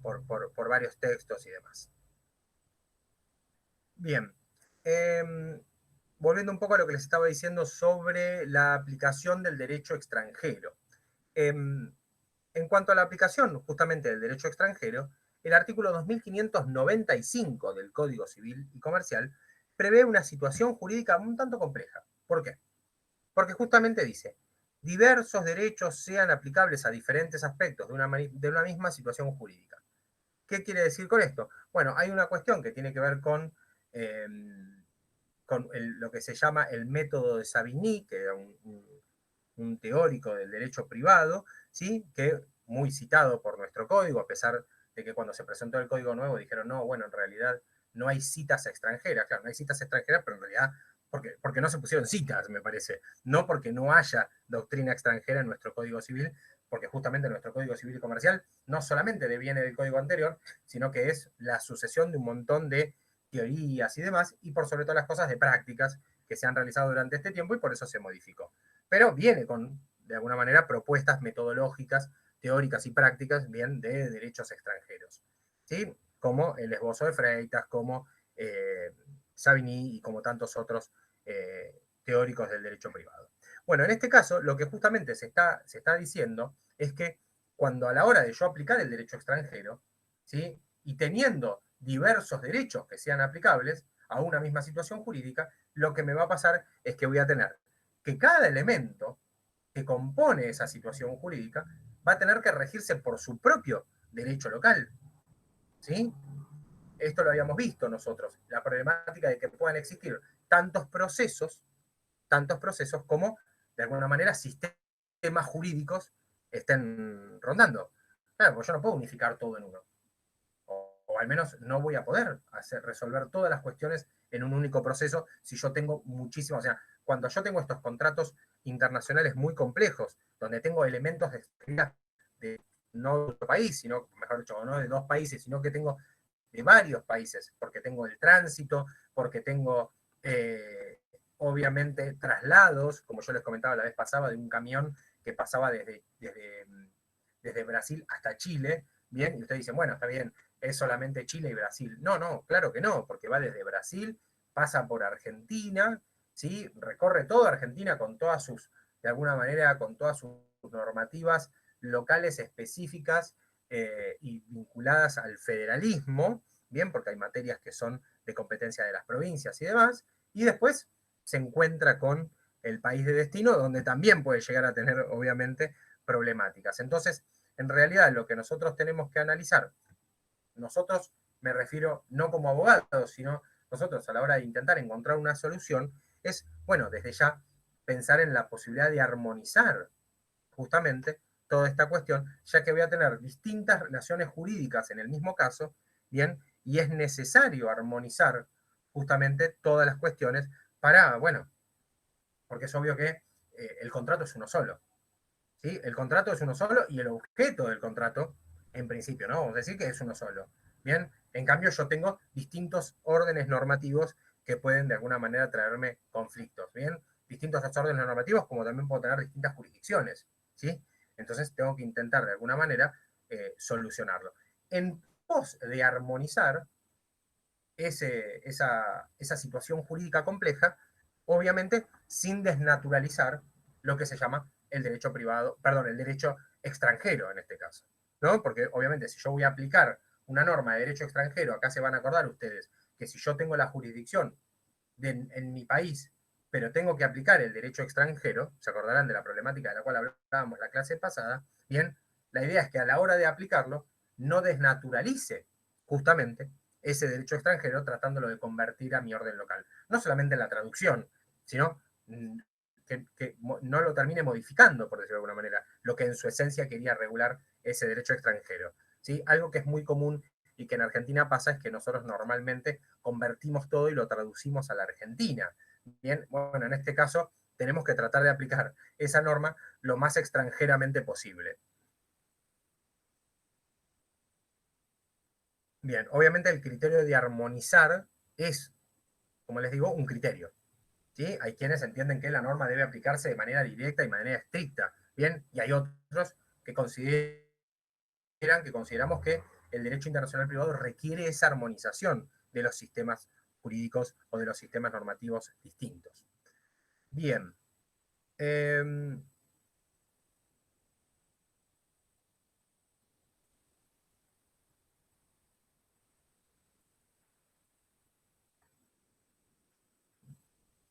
por varios textos y demás. Bien, volviendo un poco a lo que les estaba diciendo sobre la aplicación del derecho extranjero. En cuanto a la aplicación justamente del derecho extranjero, el artículo 2595 del Código Civil y Comercial prevé una situación jurídica un tanto compleja. ¿Por qué? Porque justamente dice, diversos derechos sean aplicables a diferentes aspectos de una misma situación jurídica. ¿Qué quiere decir con esto? Bueno, hay una cuestión que tiene que ver con lo que se llama el método de Savigny, que era un teórico del derecho privado, ¿sí?, que muy citado por nuestro código, a pesar de que cuando se presentó el código nuevo dijeron, no, bueno, en realidad no hay citas extranjeras. Claro, no hay citas extranjeras, pero en realidad porque no se pusieron citas, me parece, no porque no haya doctrina extranjera en nuestro Código Civil, porque justamente nuestro Código Civil y Comercial no solamente deviene del código anterior, sino que es la sucesión de un montón de teorías y demás, y por sobre todas las cosas de prácticas que se han realizado durante este tiempo, y por eso se modificó. Pero viene con, de alguna manera, propuestas metodológicas, teóricas y prácticas, bien, de derechos extranjeros, ¿sí?, como el esbozo de Freitas, como Savigny y como tantos otros teóricos del derecho privado. Bueno, en este caso, lo que justamente se está diciendo es que cuando a la hora de yo aplicar el derecho extranjero, ¿sí?, y teniendo diversos derechos que sean aplicables a una misma situación jurídica, lo que me va a pasar es que voy a tener que cada elemento que compone esa situación jurídica va a tener que regirse por su propio derecho local, ¿sí? Esto lo habíamos visto nosotros, la problemática de que puedan existir tantos procesos como, de alguna manera, sistemas jurídicos estén rondando. Claro, porque yo no puedo unificar todo en uno. O al menos no voy a poder resolver todas las cuestiones en un único proceso si yo tengo muchísimos. O sea, cuando yo tengo estos contratos internacionales muy complejos, donde tengo elementos de no de otro país, sino, mejor dicho, no de dos países, sino que tengo de varios países, porque tengo el tránsito, porque tengo obviamente traslados, como yo les comentaba la vez pasada, de un camión que pasaba desde Brasil hasta Chile, bien, y ustedes dicen, bueno, está bien, es solamente Chile y Brasil. No, no, claro que no, porque va desde Brasil, pasa por Argentina, ¿sí?, recorre toda Argentina con todas sus, de alguna manera, con todas sus normativas locales específicas y vinculadas al federalismo, bien, porque hay materias que son de competencia de las provincias y demás, y después se encuentra con el país de destino, donde también puede llegar a tener, obviamente, problemáticas. Entonces, en realidad, lo que nosotros tenemos que analizar, nosotros, me refiero no como abogados, sino nosotros a la hora de intentar encontrar una solución, es, bueno, desde ya pensar en la posibilidad de armonizar justamente toda esta cuestión, ya que voy a tener distintas relaciones jurídicas en el mismo caso, bien, y es necesario armonizar justamente todas las cuestiones para, bueno, porque es obvio que el contrato es uno solo, ¿sí? El contrato es uno solo y el objeto del contrato, en principio, ¿no? Vamos a decir que es uno solo, ¿bien? En cambio, yo tengo distintos órdenes normativos que pueden de alguna manera traerme conflictos, ¿bien? Distintos órdenes normativos como también puedo tener distintas jurisdicciones, ¿sí? Entonces tengo que intentar de alguna manera solucionarlo. En pos de armonizar esa situación jurídica compleja, obviamente sin desnaturalizar lo que se llama el derecho privado, perdón, el derecho extranjero en este caso, ¿no? Porque obviamente si yo voy a aplicar una norma de derecho extranjero, acá se van a acordar ustedes que si yo tengo la jurisdicción en mi país, pero tengo que aplicar el derecho extranjero, se acordarán de la problemática de la cual hablábamos la clase pasada, bien, la idea es que a la hora de aplicarlo, no desnaturalice justamente ese derecho extranjero tratándolo de convertir a mi orden local. No solamente en la traducción, sino que no lo termine modificando, por decirlo de alguna manera, lo que en su esencia quería regular ese derecho extranjero. ¿Sí? Algo que es muy común y que en Argentina pasa es que nosotros normalmente convertimos todo y lo traducimos a la Argentina. Bien, bueno, en este caso tenemos que tratar de aplicar esa norma lo más extranjeramente posible. Bien, obviamente el criterio de armonizar es, como les digo, un criterio. ¿Sí? Hay quienes entienden que la norma debe aplicarse de manera directa y de manera estricta. Bien, y hay otros que consideramos que el derecho internacional privado requiere esa armonización de los sistemas jurídicos o de los sistemas normativos distintos. Bien.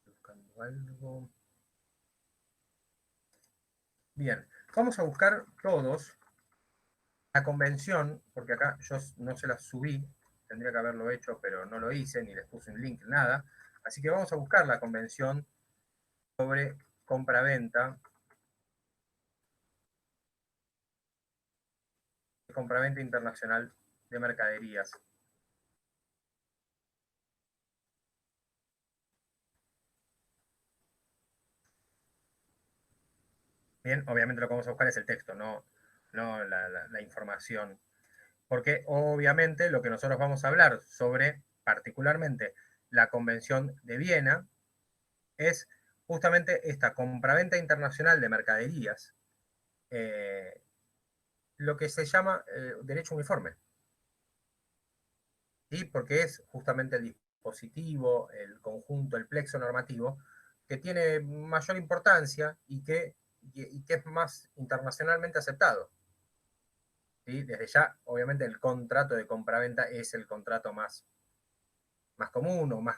Buscando algo. Bien, vamos a buscar todos la convención, porque acá yo no se la subí, tendría que haberlo hecho, pero no lo hice, ni les puse un link, nada. Así que vamos a buscar la convención sobre compraventa internacional de mercaderías. Bien, obviamente lo que vamos a buscar es el texto, no la información. Porque obviamente lo que nosotros vamos a hablar sobre, particularmente, la Convención de Viena, es justamente esta compraventa internacional de mercaderías, lo que se llama derecho uniforme. ¿Sí? Porque es justamente el dispositivo, el conjunto, el plexo normativo, que tiene mayor importancia y que es más internacionalmente aceptado. ¿Sí? Desde ya, obviamente, el contrato de compraventa es el contrato más común o más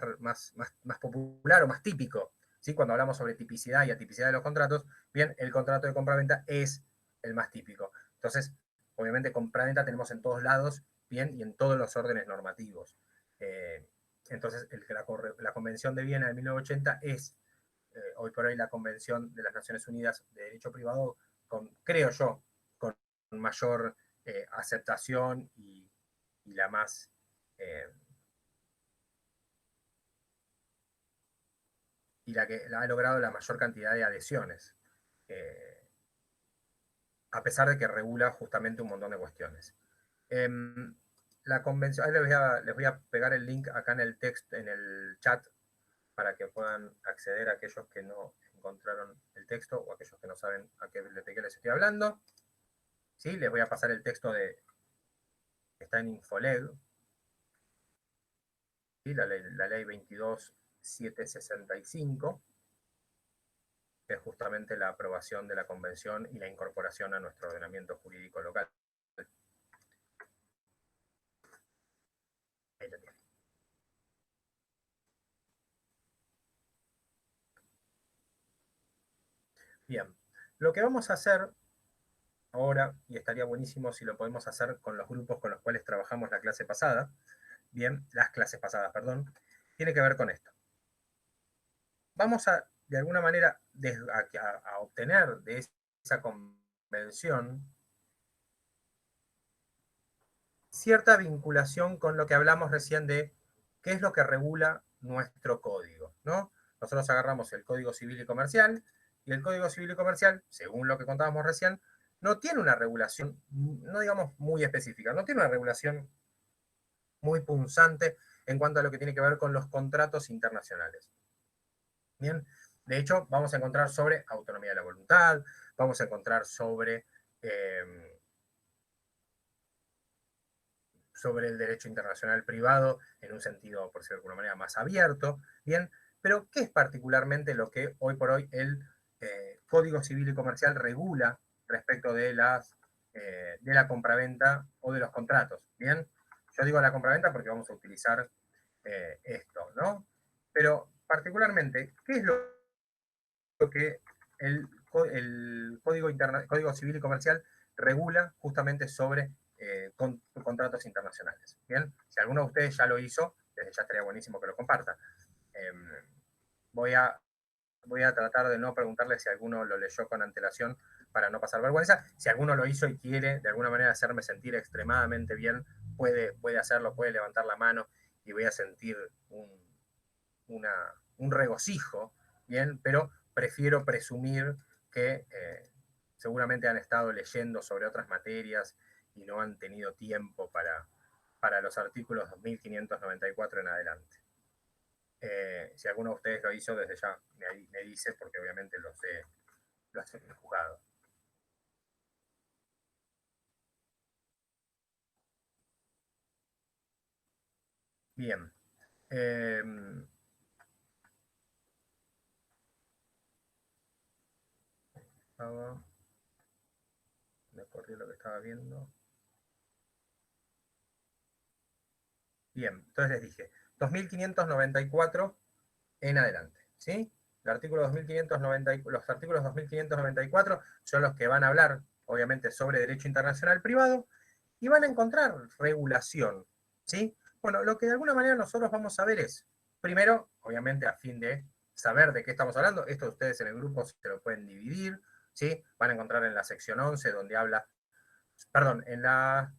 popular o más típico. ¿Sí? Cuando hablamos sobre tipicidad y atipicidad de los contratos, bien, el contrato de compraventa es el más típico. Entonces, obviamente, compraventa tenemos en todos lados, bien, y en todos los órdenes normativos. Entonces, la Convención de Viena de 1980 es, hoy por hoy, la Convención de las Naciones Unidas de Derecho Privado, creo yo, con mayor aceptación y la más... y la que ha logrado la mayor cantidad de adhesiones, a pesar de que regula justamente un montón de cuestiones. La convención, ahí les voy a pegar el link acá en el texto, en el chat, para que puedan acceder a aquellos que no encontraron el texto o aquellos que no saben de qué les estoy hablando. ¿Sí? Les voy a pasar el texto que está en Infoleg, ¿sí? la ley 22.765, que es justamente la aprobación de la convención y la incorporación a nuestro ordenamiento jurídico local. Ahí lo tiene. Bien, lo que vamos a hacer ahora, y estaría buenísimo si lo podemos hacer con los grupos con los cuales trabajamos la clase pasada, bien, las clases pasadas, perdón, tiene que ver con esto. Vamos a, de alguna manera, a obtener de esa convención cierta vinculación con lo que hablamos recién de qué es lo que regula nuestro código, ¿no? Nosotros agarramos el Código Civil y Comercial, y el Código Civil y Comercial, según lo que contábamos recién, no tiene una regulación, no digamos muy específica, no tiene una regulación muy punzante en cuanto a lo que tiene que ver con los contratos internacionales. Bien, de hecho, vamos a encontrar sobre autonomía de la voluntad, vamos a encontrar sobre el derecho internacional privado en un sentido, por decirlo de alguna manera, más abierto, bien, pero ¿qué es particularmente lo que hoy por hoy el Código Civil y Comercial regula respecto de la compraventa o de los contratos? Bien, yo digo la compraventa porque vamos a utilizar esto, ¿no? Pero particularmente, ¿qué es lo que el Código Civil y Comercial regula justamente sobre contratos internacionales. Bien, si alguno de ustedes ya lo hizo, desde ya estaría buenísimo que lo comparta. Voy a tratar de no preguntarle si alguno lo leyó con antelación para no pasar vergüenza. Si alguno lo hizo y quiere de alguna manera hacerme sentir extremadamente bien, puede hacerlo, puede levantar la mano y voy a sentir un regocijo, ¿bien? Pero prefiero presumir que seguramente han estado leyendo sobre otras materias y no han tenido tiempo para los artículos 2594 en adelante. Si alguno de ustedes lo hizo, desde ya me dice, porque obviamente los he jugado. Bien. Me acordé lo que estaba viendo. Bien, entonces les dije, 2594 en adelante, ¿sí? El artículo 2590, los artículos 2594 son los que van a hablar, obviamente, sobre derecho internacional privado, y van a encontrar regulación, ¿sí? Bueno, lo que de alguna manera nosotros vamos a ver es, primero, obviamente, a fin de saber de qué estamos hablando, esto ustedes en el grupo se lo pueden dividir, ¿sí? Van a encontrar en la sección 11, donde habla, perdón, en la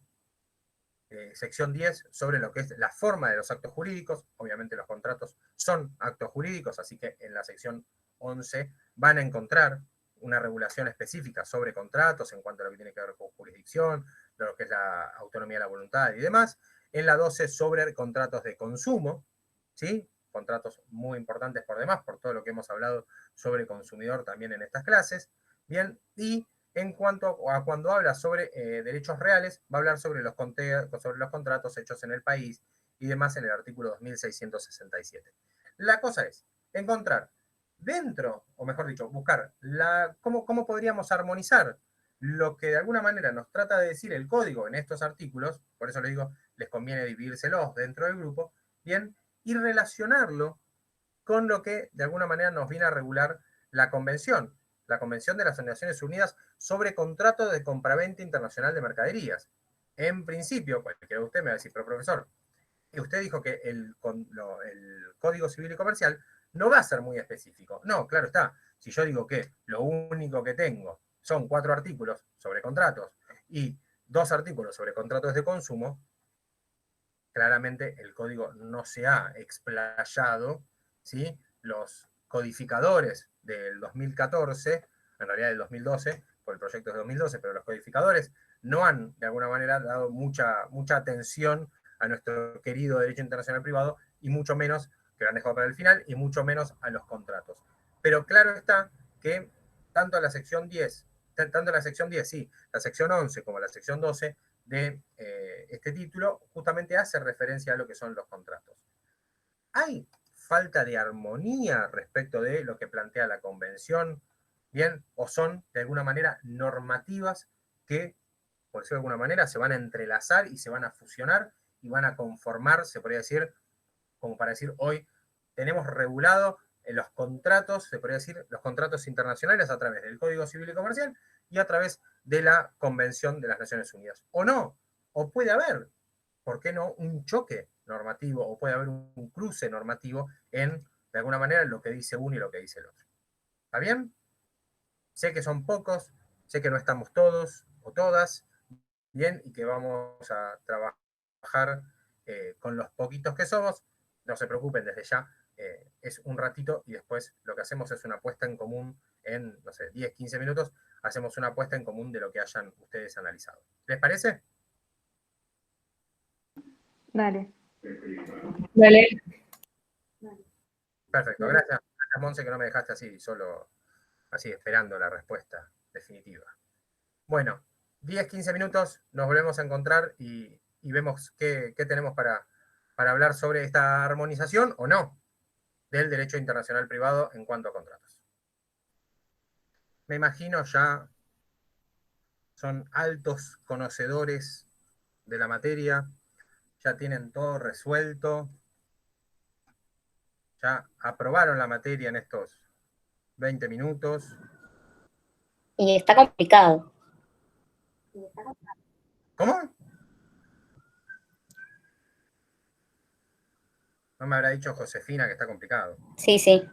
sección 10 sobre lo que es la forma de los actos jurídicos. Obviamente los contratos son actos jurídicos, así que en la sección 11 van a encontrar una regulación específica sobre contratos en cuanto a lo que tiene que ver con jurisdicción, lo que es la autonomía de la voluntad y demás. En la 12 sobre contratos de consumo, ¿sí? Contratos muy importantes por demás, por todo lo que hemos hablado sobre consumidor también en estas clases. Bien, y en cuanto a cuando habla sobre derechos reales, va a hablar sobre los contratos hechos en el país y demás en el artículo 2667. La cosa es encontrar dentro, o mejor dicho, buscar cómo podríamos armonizar lo que de alguna manera nos trata de decir el código en estos artículos, por eso les digo, les conviene dividírselos dentro del grupo, bien, y relacionarlo con lo que de alguna manera nos viene a regular la Convención de las Naciones Unidas sobre contrato de compraventa internacional de mercaderías. En principio, cualquiera de ustedes me va a decir, pero profesor, usted dijo que el Código Civil y Comercial no va a ser muy específico. No, claro está. Si yo digo que lo único que tengo son 4 artículos sobre contratos y 2 artículos sobre contratos de consumo, claramente el código no se ha explayado, ¿sí? Los codificadores del 2014, en realidad del 2012, por el proyecto de 2012, pero los codificadores no han, de alguna manera, dado mucha atención a nuestro querido derecho internacional privado, y mucho menos, que lo han dejado para el final, y mucho menos a los contratos. Pero claro está que tanto la sección 10, sí, la sección 11 como la sección 12 de este título, justamente hace referencia a lo que son los contratos. ¿Hay falta de armonía respecto de lo que plantea la Convención? ¿Bien? ¿O son, de alguna manera, normativas que, por decirlo de alguna manera, se van a entrelazar y se van a fusionar y van a conformar, se podría decir, como para decir, hoy tenemos regulado los contratos, se podría decir, los contratos internacionales a través del Código Civil y Comercial y a través de la Convención de las Naciones Unidas? ¿O no? ¿O puede haber, por qué no, un choque normativo, o puede haber un cruce normativo en, de alguna manera, lo que dice uno y lo que dice el otro? ¿Está bien? Sé que son pocos, sé que no estamos todos o todas, bien, y que vamos a trabajar con los poquitos que somos. No se preocupen, desde ya es un ratito y después lo que hacemos es una puesta en común en, no sé, 10, 15 minutos, hacemos una puesta en común de lo que hayan ustedes analizado. ¿Les parece? Dale. Dale. Perfecto, gracias. Gracias, Monse, que no me dejaste así, solo así esperando la respuesta definitiva. Bueno, 10, 15 minutos, nos volvemos a encontrar y vemos qué tenemos para hablar sobre esta armonización o no del derecho internacional privado en cuanto a contratos. Me imagino ya son altos conocedores de la materia, ya tienen todo resuelto, ya aprobaron la materia en estos 20 minutos. Y está complicado. ¿Cómo? No me habrá dicho Josefina que está complicado. Sí, sí.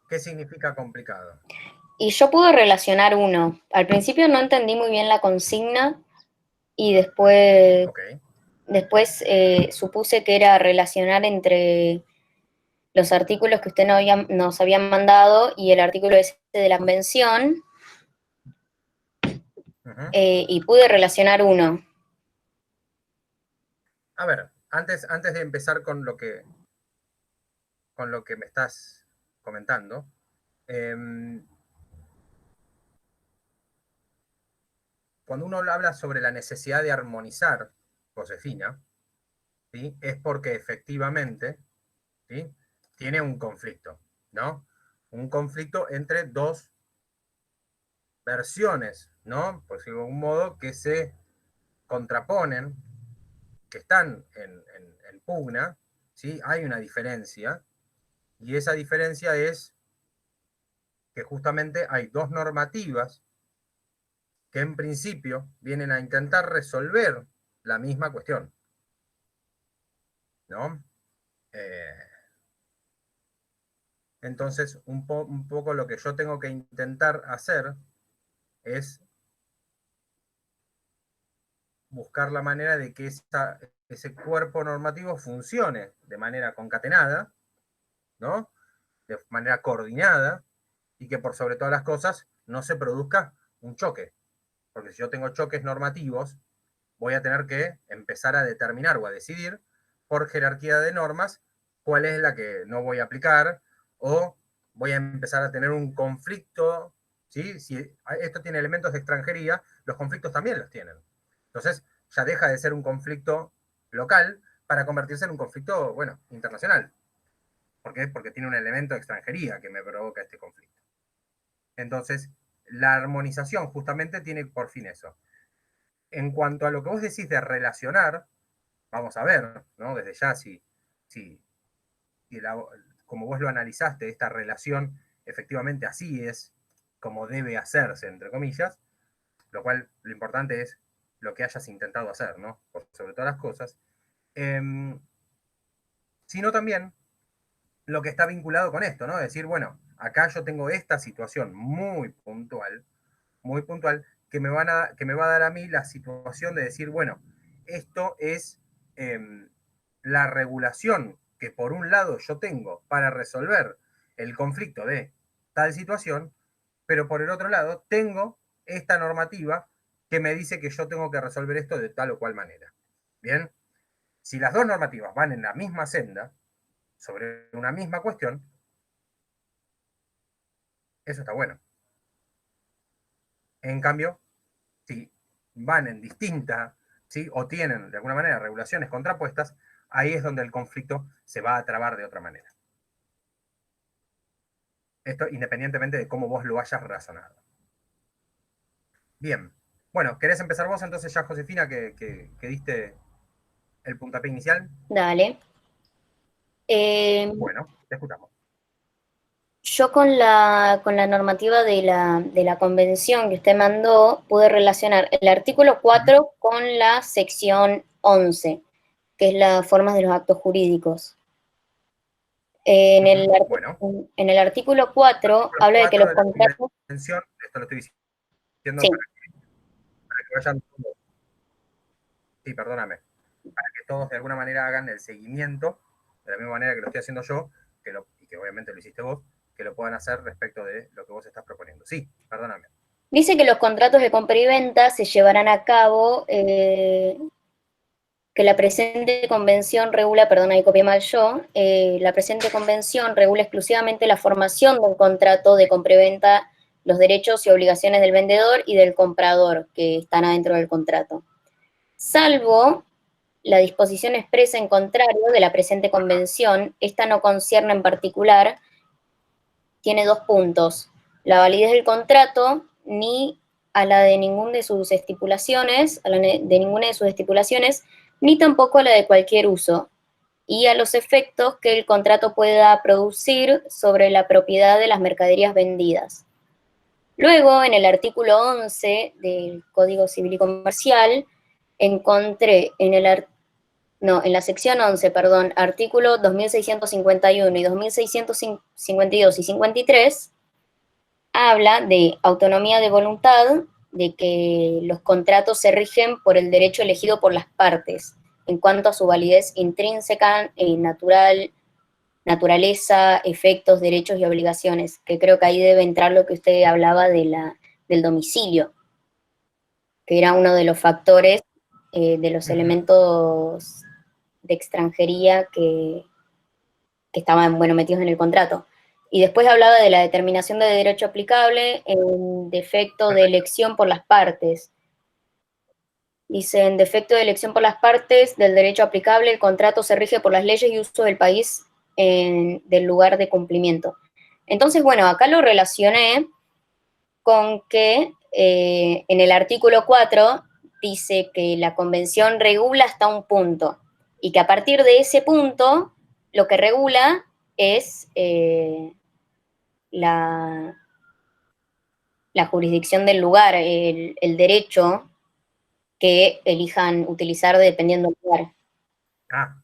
¿Qué significa complicado? Y yo pude relacionar uno. Al principio no entendí muy bien la consigna y después, Ok. supuse que era relacionar entre los artículos que usted nos habían mandado y el artículo ese de la convención, Ujú. y pude relacionar uno. A ver, antes de empezar con lo que me estás comentando, cuando uno habla sobre la necesidad de armonizar, Josefina, ¿sí? Es porque efectivamente, ¿sí? Tiene un conflicto, ¿no? Un conflicto entre dos versiones, ¿no? Por decirlo de algún modo, que se contraponen, que están en pugna, ¿sí? Hay una diferencia, y esa diferencia es que justamente hay dos normativas que en principio vienen a intentar resolver la misma cuestión, ¿no? Entonces, un poco lo que yo tengo que intentar hacer es buscar la manera de que ese cuerpo normativo funcione de manera concatenada, ¿no? De manera coordinada, y que por sobre todas las cosas no se produzca un choque. Porque si yo tengo choques normativos, voy a tener que empezar a determinar o a decidir por jerarquía de normas cuál es la que no voy a aplicar, o voy a empezar a tener un conflicto, ¿sí? Si esto tiene elementos de extranjería, los conflictos también los tienen. Entonces, ya deja de ser un conflicto local para convertirse en un conflicto, bueno, internacional. ¿Por qué? Porque tiene un elemento de extranjería que me provoca este conflicto. Entonces, la armonización justamente tiene por fin eso. En cuanto a lo que vos decís de relacionar, vamos a ver, ¿no? Desde ya, si como vos lo analizaste, esta relación efectivamente así es como debe hacerse, entre comillas, lo cual lo importante es lo que hayas intentado hacer, ¿no? Por sobre todas las cosas. Sino también lo que está vinculado con esto, ¿no? Decir, bueno, acá yo tengo esta situación muy puntual, que me va a dar a mí la situación de decir, bueno, esto es la regulación que por un lado yo tengo para resolver el conflicto de tal situación, pero por el otro lado tengo esta normativa que me dice que yo tengo que resolver esto de tal o cual manera. Bien, si las dos normativas van en la misma senda, sobre una misma cuestión, eso está bueno. En cambio, si van en distinta, ¿sí? O tienen de alguna manera regulaciones contrapuestas, ahí es donde el conflicto se va a trabar de otra manera. Esto independientemente de cómo vos lo hayas razonado. Bien. Bueno, ¿querés empezar vos entonces ya, Josefina, que diste el puntapié inicial? Dale. Bueno, te escuchamos. Yo con la normativa de la convención que usted mandó, pude relacionar el artículo 4 con la sección 11, que es las formas de los actos jurídicos. Bueno, En el artículo 4 habla de que los contratos... esto lo estoy diciendo Sí, para que vayan todos. Sí, perdóname. Para que todos de alguna manera hagan el seguimiento, de la misma manera que lo estoy haciendo yo, y que obviamente lo hiciste vos, que lo puedan hacer respecto de lo que vos estás proponiendo. Sí, perdóname. dice que los contratos de compra y venta se llevarán a cabo, que la presente convención regula, perdón, ahí copié mal yo, la presente convención regula exclusivamente la formación de un contrato de compra y venta, los derechos y obligaciones del vendedor y del comprador que están adentro del contrato. Salvo la disposición expresa en contrario de la presente convención, esta no concierne en particular, tiene dos puntos: la validez del contrato, ni a la de ninguna de sus estipulaciones, ni tampoco a la de cualquier uso, y a los efectos que el contrato pueda producir sobre la propiedad de las mercaderías vendidas. Luego, en el artículo 11 del Código Civil y Comercial, encontré en la sección 11, perdón, artículo 2651 y 2652 y 53, habla de autonomía de voluntad, de que los contratos se rigen por el derecho elegido por las partes, en cuanto a su validez intrínseca, naturaleza, efectos, derechos y obligaciones, que creo que ahí debe entrar lo que usted hablaba del domicilio, que era uno de los factores, de los elementos de extranjería que estaban, bueno, metidos en el contrato. Y después hablaba de la determinación de derecho aplicable en defecto de elección por las partes. Dice, en defecto de elección por las partes del derecho aplicable, el contrato se rige por las leyes y uso del país del lugar de cumplimiento. Entonces, bueno, acá lo relacioné con que en el artículo 4 dice que la convención regula hasta un punto y que a partir de ese punto lo que regula es la jurisdicción del lugar, el derecho que elijan utilizar dependiendo del lugar. Ah,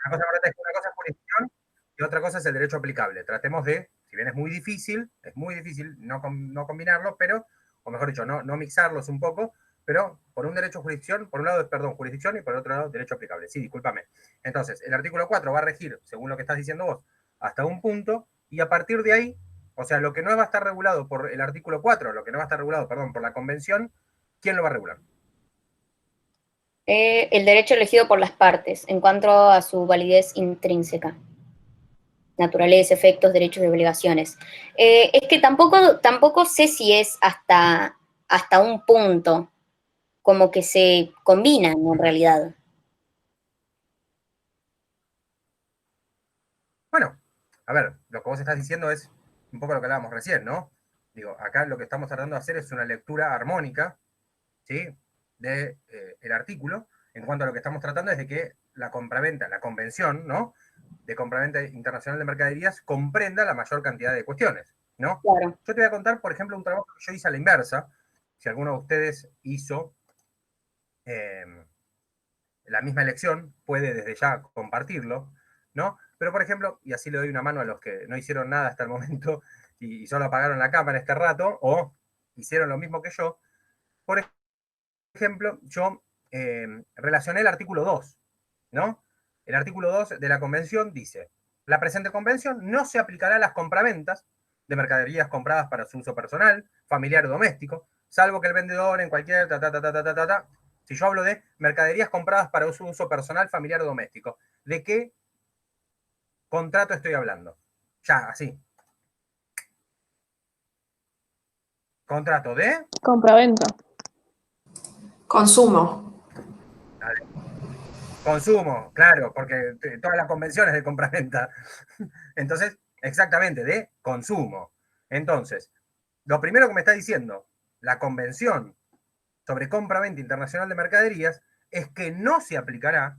una cosa es jurisdicción y otra cosa es el derecho aplicable. Tratemos de, si bien es muy difícil no combinarlos, pero, o mejor dicho, no mixarlos un poco, pero por un derecho jurisdicción, por un lado, perdón, jurisdicción y por otro lado, derecho aplicable. Sí, discúlpame. Entonces, el artículo 4 va a regir, según lo que estás diciendo vos, hasta un punto, y a partir de ahí, o sea, lo que no va a estar regulado por el artículo 4, lo que no va a estar regulado, perdón, por la convención, ¿quién lo va a regular? El derecho elegido por las partes en cuanto a su validez intrínseca. Naturaleza, efectos, derechos y obligaciones. Es que tampoco sé si es hasta un punto, como que se combinan en realidad. Bueno, a ver, lo que vos estás diciendo es un poco lo que hablábamos recién, ¿no? Digo, acá lo que estamos tratando de hacer es una lectura armónica, ¿sí? De el artículo, en cuanto a lo que estamos tratando es de que la compraventa, la convención, ¿no? De compraventa internacional de mercaderías comprenda la mayor cantidad de cuestiones, ¿no? Claro. Yo te voy a contar, por ejemplo, un trabajo que yo hice a la inversa, si alguno de ustedes hizo la misma elección, puede desde ya compartirlo, ¿no? Pero, por ejemplo, y así le doy una mano a los que no hicieron nada hasta el momento y solo apagaron la cámara este rato, o hicieron lo mismo que yo, por ejemplo, yo relacioné el artículo 2, ¿no? El artículo 2 de la convención dice, la presente convención no se aplicará a las compraventas de mercaderías compradas para su uso personal, familiar o doméstico, salvo que el vendedor en cualquier si yo hablo de mercaderías compradas para su uso personal, familiar o doméstico, ¿de qué contrato estoy hablando? Ya, así. Contrato de Compraventa. Consumo. consumo, claro, porque todas las convenciones de compraventa. Entonces, exactamente, de consumo. Entonces, lo primero que me está diciendo la convención sobre compraventa internacional de mercaderías es que no se aplicará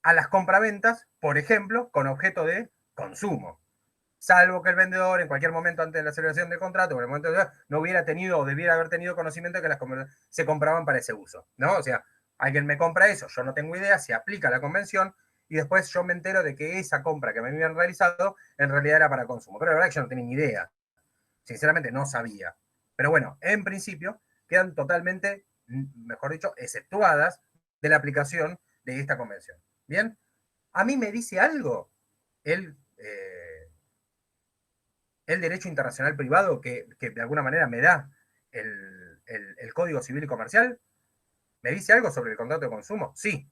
a las compraventas, por ejemplo, con objeto de consumo. Salvo que el vendedor en cualquier momento antes de la celebración del contrato, en el momento no hubiera tenido o debiera haber tenido conocimiento de que las se compraban para ese uso, ¿no? O sea, alguien me compra eso, yo no tengo idea, se aplica la convención y después yo me entero de que esa compra que me habían realizado en realidad era para consumo. Pero la verdad es que yo no tenía ni idea. Sinceramente no sabía. Pero bueno, en principio quedan totalmente, mejor dicho, exceptuadas de la aplicación de esta convención. ¿Bien? A mí me dice algo el derecho internacional privado que de alguna manera me da el Código Civil y Comercial. ¿Me dice algo sobre el contrato de consumo? Sí.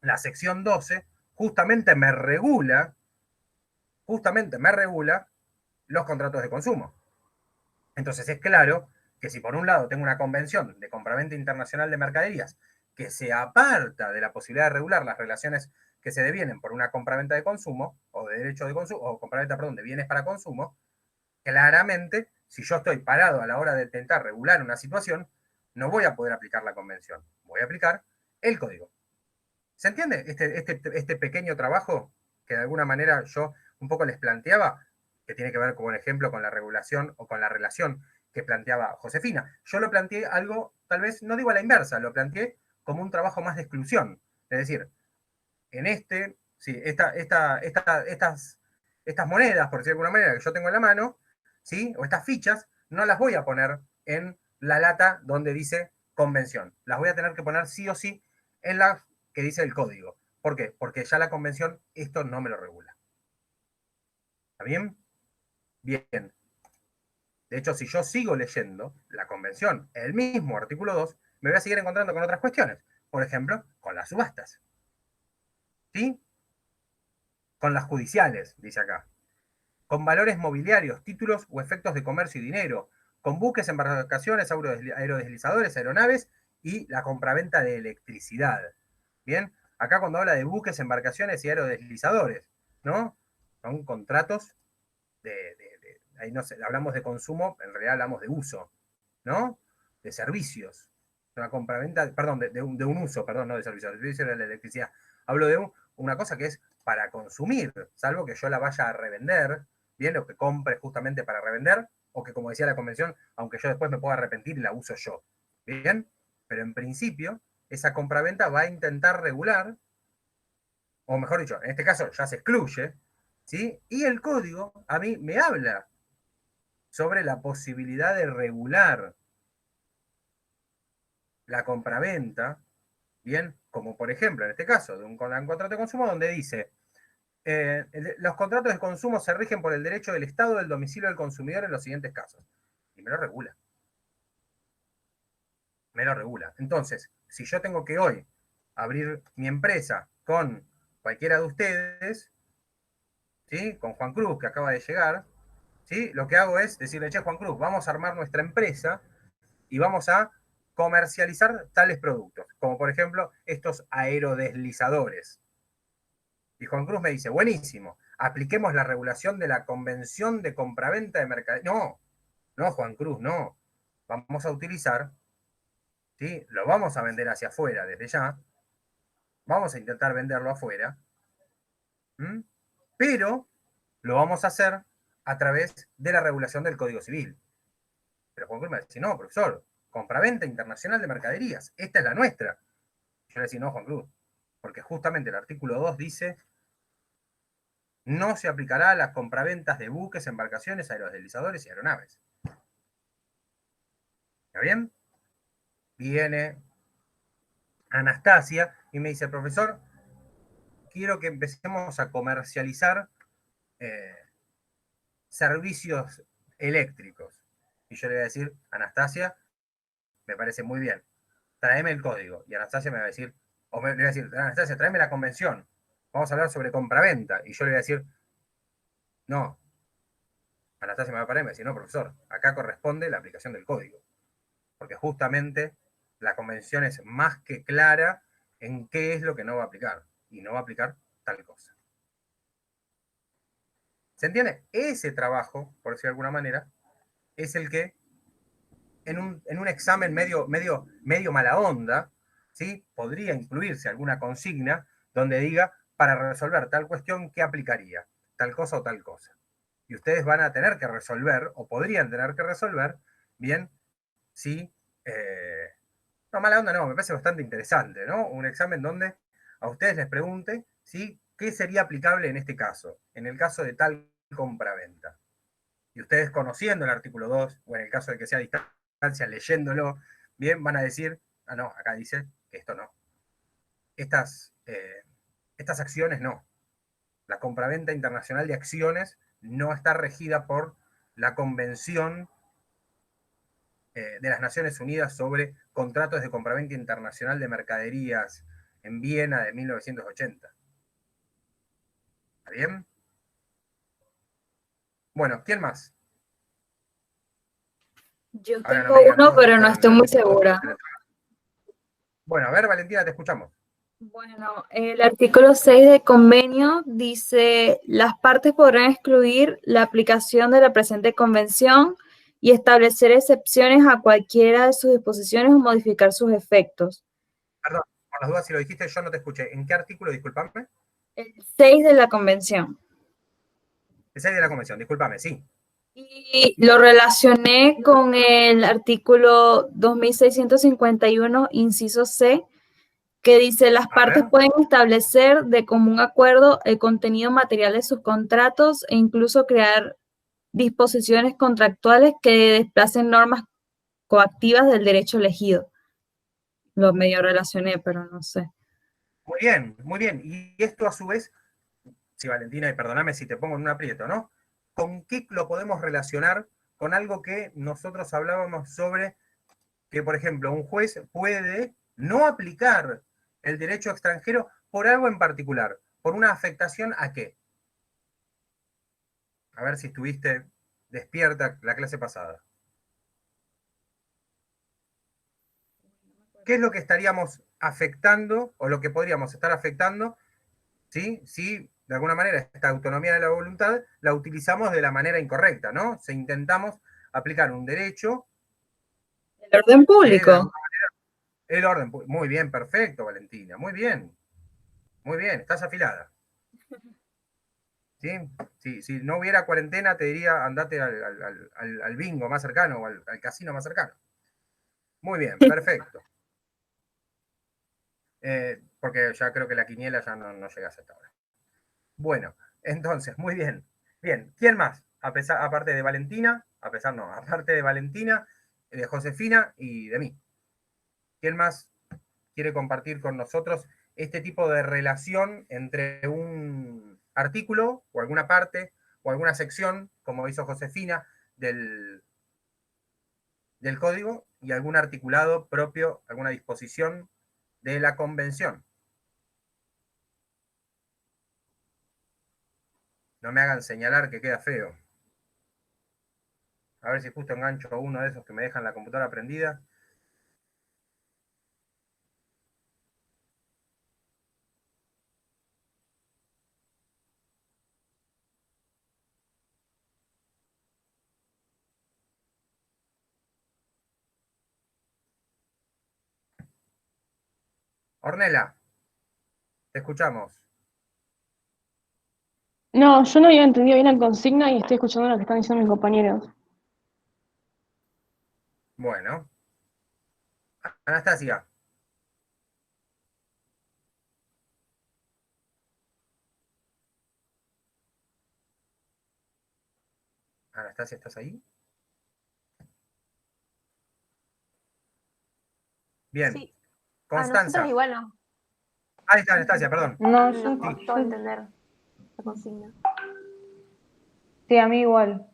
La sección 12 justamente me regula los contratos de consumo. Entonces es claro que si por un lado tengo una convención de compraventa internacional de mercaderías que se aparta de la posibilidad de regular las relaciones que se devienen por una compraventa de consumo, o de derecho de consumo, o compraventa, perdón, de bienes para consumo, claramente, si yo estoy parado a la hora de intentar regular una situación, no voy a poder aplicar la convención, voy a aplicar el código. ¿Se entiende este pequeño trabajo que de alguna manera yo un poco les planteaba? que tiene que ver, por ejemplo, con la regulación o con la relación que planteaba Josefina. Yo lo planteé algo, tal vez, no digo a la inversa, lo planteé como un trabajo más de exclusión. Es decir, en sí, estas monedas, por decirlo de alguna manera, que yo tengo en la mano, ¿sí? O estas fichas, no las voy a poner en la lata donde dice convención. Las voy a tener que poner sí o sí en la que dice el código. ¿Por qué? Porque ya la convención esto no me lo regula. ¿Está bien? Bien. De hecho, si yo sigo leyendo la convención, el mismo artículo 2, me voy a seguir encontrando con otras cuestiones. Por ejemplo, con las subastas. ¿Sí? Con las judiciales, dice acá. Con valores mobiliarios, títulos o efectos de comercio y dinero. Con buques, embarcaciones, aerodeslizadores, aeronaves y la compraventa de electricidad. Bien, acá cuando habla de buques, embarcaciones y aerodeslizadores, ¿no? Son contratos ahí no sé, hablamos de consumo, en realidad hablamos de uso, ¿no? De servicios. Una compraventa, perdón, de un uso, perdón, no de servicios, de servicio de la electricidad. Hablo de una cosa que es para consumir, salvo que yo la vaya a revender, bien, o que compre justamente para revender, o que, como decía la convención, aunque yo después me pueda arrepentir, la uso yo. Bien, pero en principio, esa compraventa va a intentar regular, o mejor dicho, en este caso ya se excluye, ¿sí? Y el código a mí me habla sobre la posibilidad de regular la compraventa, bien, como por ejemplo en este caso de un contrato de consumo donde dice los contratos de consumo se rigen por el derecho del Estado del domicilio del consumidor en los siguientes casos. Y me lo regula. Me lo regula. Entonces, si yo tengo que hoy abrir mi empresa con cualquiera de ustedes, ¿sí? Con Juan Cruz, que acaba de llegar, ¿sí? Lo que hago es decirle, che, Juan Cruz, vamos a armar nuestra empresa y vamos a comercializar tales productos, como por ejemplo estos aerodeslizadores. Y Juan Cruz me dice, buenísimo, apliquemos la regulación de la Convención de Compraventa de Mercadería. No, Juan Cruz, no. Vamos a utilizar, ¿sí? Lo vamos a vender hacia afuera desde ya, vamos a intentar venderlo afuera, pero lo vamos a hacer a través de la regulación del Código Civil. Pero Juan Cruz me dice, no, profesor, compraventa internacional de mercaderías, esta es la nuestra. Yo le decía, no, Juan Cruz, porque justamente el artículo 2 dice, no se aplicará a las compraventas de buques, embarcaciones, aerodeslizadores y aeronaves. ¿Está bien? Viene Anastasia y me dice, profesor, quiero que empecemos a comercializar servicios eléctricos. Y yo le voy a decir, Anastasia, me parece muy bien, tráeme el código. Y Anastasia me va a decir, o le voy a decir, Anastasia, tráeme la convención. Vamos a hablar sobre compraventa. Y yo le voy a decir, no. Anastasia me va a parar y me va a decir, no, profesor, acá corresponde la aplicación del código. Porque justamente la convención es más que clara en qué es lo que no va a aplicar. Y no va a aplicar tal cosa. ¿Se entiende? Ese trabajo, por decir de alguna manera, es el que en un examen medio mala onda, ¿sí? Podría incluirse alguna consigna donde diga, para resolver tal cuestión, ¿qué aplicaría? Tal cosa o tal cosa. Y ustedes van a tener que resolver, o podrían tener que resolver, bien, si... no, mala onda no, me parece bastante interesante, ¿no? Un examen donde a ustedes les pregunte, ¿sí? ¿Qué sería aplicable en este caso? En el caso de tal compraventa. Y ustedes conociendo el artículo 2, o en el caso de que sea a distancia, leyéndolo, bien, van a decir, ah, no, acá dice que esto no. Estas acciones no. La compraventa internacional de acciones no está regida por la Convención de las Naciones Unidas sobre contratos de compraventa internacional de mercaderías en Viena de 1980. ¿Está bien? Bueno, ¿quién más? Yo Ahora tengo no me digan uno, todos, pero no fueron estoy muy segura. Bueno, a ver, Valentina, te escuchamos. Bueno, el artículo 6 del convenio dice, las partes podrán excluir la aplicación de la presente convención y establecer excepciones a cualquiera de sus disposiciones o modificar sus efectos. Perdón, por las dudas, si lo dijiste, yo no te escuché. ¿En qué artículo, disculpame? El 6 de la convención. El 6 de la convención, discúlpame, sí. Y lo relacioné con el artículo 2651, inciso C, que dice, las partes pueden establecer de común acuerdo el contenido material de sus contratos e incluso crear disposiciones contractuales que desplacen normas coactivas del derecho elegido. Lo medio relacioné, pero no sé. Muy bien, muy bien. Y esto a su vez, sí, Valentina, y perdóname si te pongo en un aprieto, ¿no? ¿Con qué lo podemos relacionar con algo que nosotros hablábamos sobre que, por ejemplo, un juez puede no aplicar el derecho extranjero por algo en particular, por una afectación a qué? A ver si estuviste despierta la clase pasada. ¿Qué es lo que estaríamos afectando o lo que podríamos estar afectando, ¿sí? Si de alguna manera esta autonomía de la voluntad la utilizamos de la manera incorrecta, ¿no? Si intentamos aplicar un derecho. El orden público. El orden público. Muy bien, perfecto, Valentina. Muy bien. Muy bien, estás afilada. ¿Sí? Si no hubiera cuarentena, te diría andate al bingo más cercano o al casino más cercano. Muy bien, perfecto. Porque ya creo que la quiniela ya no llega hasta ahora. Bueno, entonces, muy bien. Bien, ¿quién más? Aparte de Valentina, aparte de Valentina, de Josefina y de mí. ¿Quién más quiere compartir con nosotros este tipo de relación entre un artículo o alguna parte o alguna sección, como hizo Josefina, del código y algún articulado propio, alguna disposición de la convención? No me hagan señalar que queda feo. A ver si justo engancho a uno de esos que me dejan la computadora prendida. Ornella, te escuchamos. No, yo no había entendido bien la consigna y estoy escuchando lo que están diciendo mis compañeros. Bueno. Anastasia. Anastasia, ¿estás ahí? Bien. Sí. Constanza. Nosotros igual no. Ahí está, Anastasia, perdón. No, Nos costó entender la consigna. Sí, a mí igual.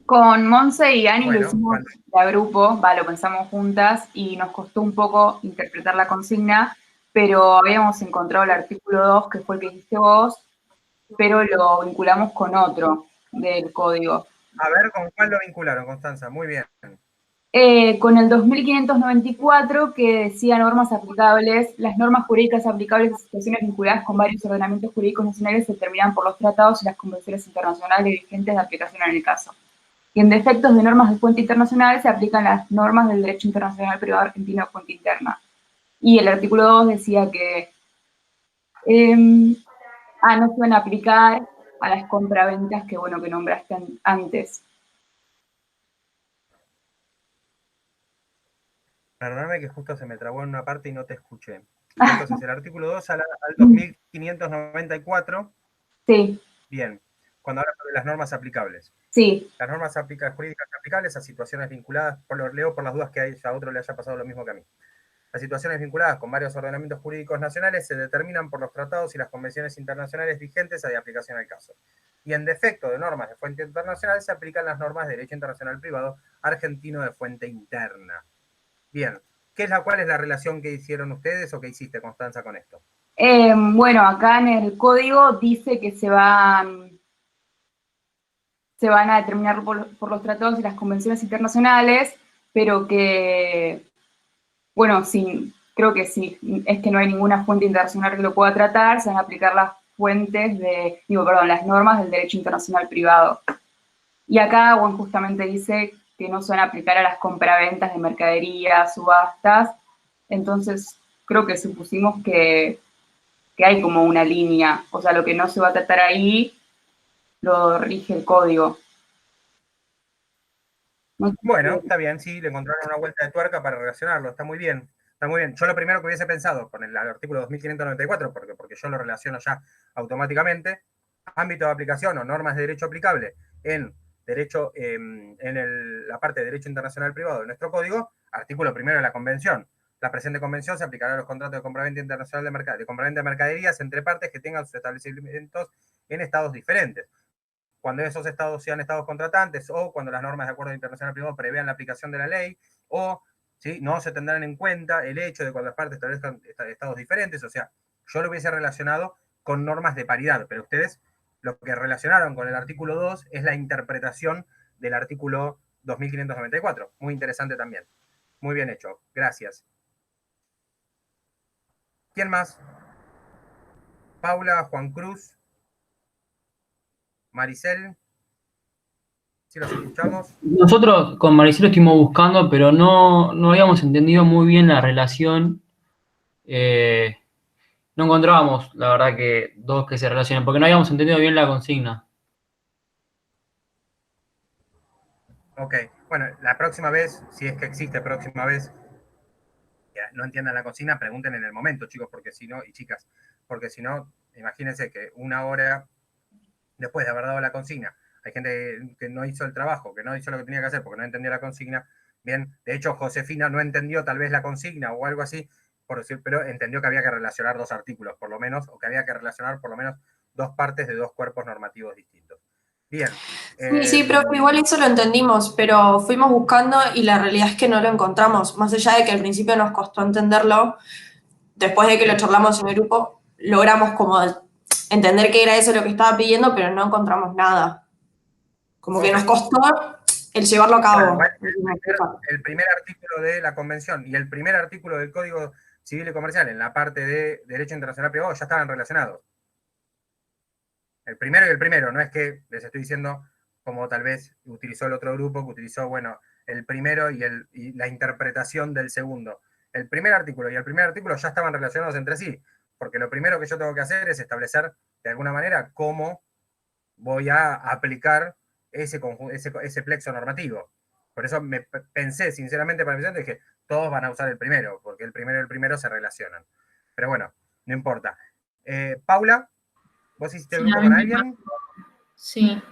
Con Monse y Ani Bueno, lo hicimos a grupo, lo pensamos juntas y nos costó un poco interpretar la consigna, pero habíamos encontrado el artículo 2, que fue el que dijiste vos, pero lo vinculamos con otro del código. A ver, ¿con cuál lo vincularon, Constanza? Muy bien. Con el 2594, que decía normas aplicables, las normas jurídicas aplicables a situaciones vinculadas con varios ordenamientos jurídicos nacionales se determinan por los tratados y las convenciones internacionales vigentes de aplicación en el caso. Y en defectos de normas de fuente internacional se aplican las normas del derecho internacional privado argentino de fuente interna. Y el artículo 2 decía que no se van a aplicar a las compraventas que nombraste antes. Perdóname que justo se me trabó en una parte y no te escuché. Entonces, el artículo 2 al 2594. Sí. Bien. Cuando habla sobre las normas aplicables. Sí. Las normas jurídicas aplicables a situaciones vinculadas, leo por las dudas que a otro le haya pasado lo mismo que a mí. Las situaciones vinculadas con varios ordenamientos jurídicos nacionales se determinan por los tratados y las convenciones internacionales vigentes de aplicación al caso. Y en defecto de normas de fuente internacional se aplican las normas de derecho internacional privado argentino de fuente interna. Bien, ¿cuál es la relación que hicieron ustedes o que hiciste, Constanza, con esto? Bueno, acá en el código dice que se van a determinar por los tratados y las convenciones internacionales, pero que, bueno, sí, creo que sí, es que no hay ninguna fuente internacional que lo pueda tratar, se van a aplicar las las normas del derecho internacional privado. Y acá, bueno, justamente dice que no se van a aplicar a las compraventas de mercaderías, subastas, entonces creo que supusimos que hay como una línea, o sea, lo que no se va a tratar ahí lo rige el código. Bueno, está bien, sí, le encontraron una vuelta de tuerca para relacionarlo, está muy bien. Está muy bien. Yo lo primero que hubiese pensado con el artículo 2594, porque yo lo relaciono ya automáticamente, ámbito de aplicación o normas de derecho aplicable en derecho, la parte de derecho internacional privado de nuestro código, artículo primero de la convención. La presente convención se aplicará a los contratos de compraventa internacional de compraventa de mercaderías entre partes que tengan sus establecimientos en estados diferentes. Cuando esos estados sean estados contratantes o cuando las normas de acuerdo internacional privado prevean la aplicación de la ley, o ¿sí? No se tendrán en cuenta el hecho de cuando las partes establezcan estados diferentes. O sea, yo lo hubiese relacionado con normas de paridad, pero ustedes lo que relacionaron con el artículo 2 es la interpretación del artículo 2594. Muy interesante también. Muy bien hecho. Gracias. ¿Quién más? Paula, Juan Cruz, Maricel. ¿Sí los escuchamos? Nosotros con Maricelo estuvimos buscando, pero no habíamos entendido muy bien la relación. No encontrábamos, la verdad, que dos que se relacionen, porque no habíamos entendido bien la consigna. Ok, bueno, la próxima vez, si es que existe próxima vez, que no entiendan la consigna, pregunten en el momento, chicos, porque si no, y chicas, porque si no, imagínense que una hora después de haber dado la consigna, hay gente que no hizo el trabajo, que no hizo lo que tenía que hacer porque no entendió la consigna. Bien, de hecho, Josefina no entendió tal vez la consigna o algo así, por decir, pero entendió que había que relacionar dos artículos, por lo menos, o que había que relacionar por lo menos dos partes de dos cuerpos normativos distintos. Bien. Sí, profe, igual eso lo entendimos, pero fuimos buscando y la realidad es que no lo encontramos. Más allá de que al principio nos costó entenderlo, después de que lo charlamos en el grupo, logramos como entender que era eso lo que estaba pidiendo, pero no encontramos nada. Como que nos costó el llevarlo a cabo. Bueno, el primer artículo de la convención y el primer artículo del Código Civil y Comercial en la parte de Derecho Internacional Privado ya estaban relacionados. El primero y el primero, no es que les estoy diciendo como tal vez utilizó el otro grupo, que utilizó, bueno, el primero y la interpretación del segundo. El primer artículo y el primer artículo ya estaban relacionados entre sí, porque lo primero que yo tengo que hacer es establecer de alguna manera cómo voy a aplicar ese plexo normativo. Por eso me pensé, sinceramente, para empezar, dije, todos van a usar el primero, porque el primero y el primero se relacionan. Pero bueno, no importa. Paula, ¿vos hiciste el grupo con alguien? Sí,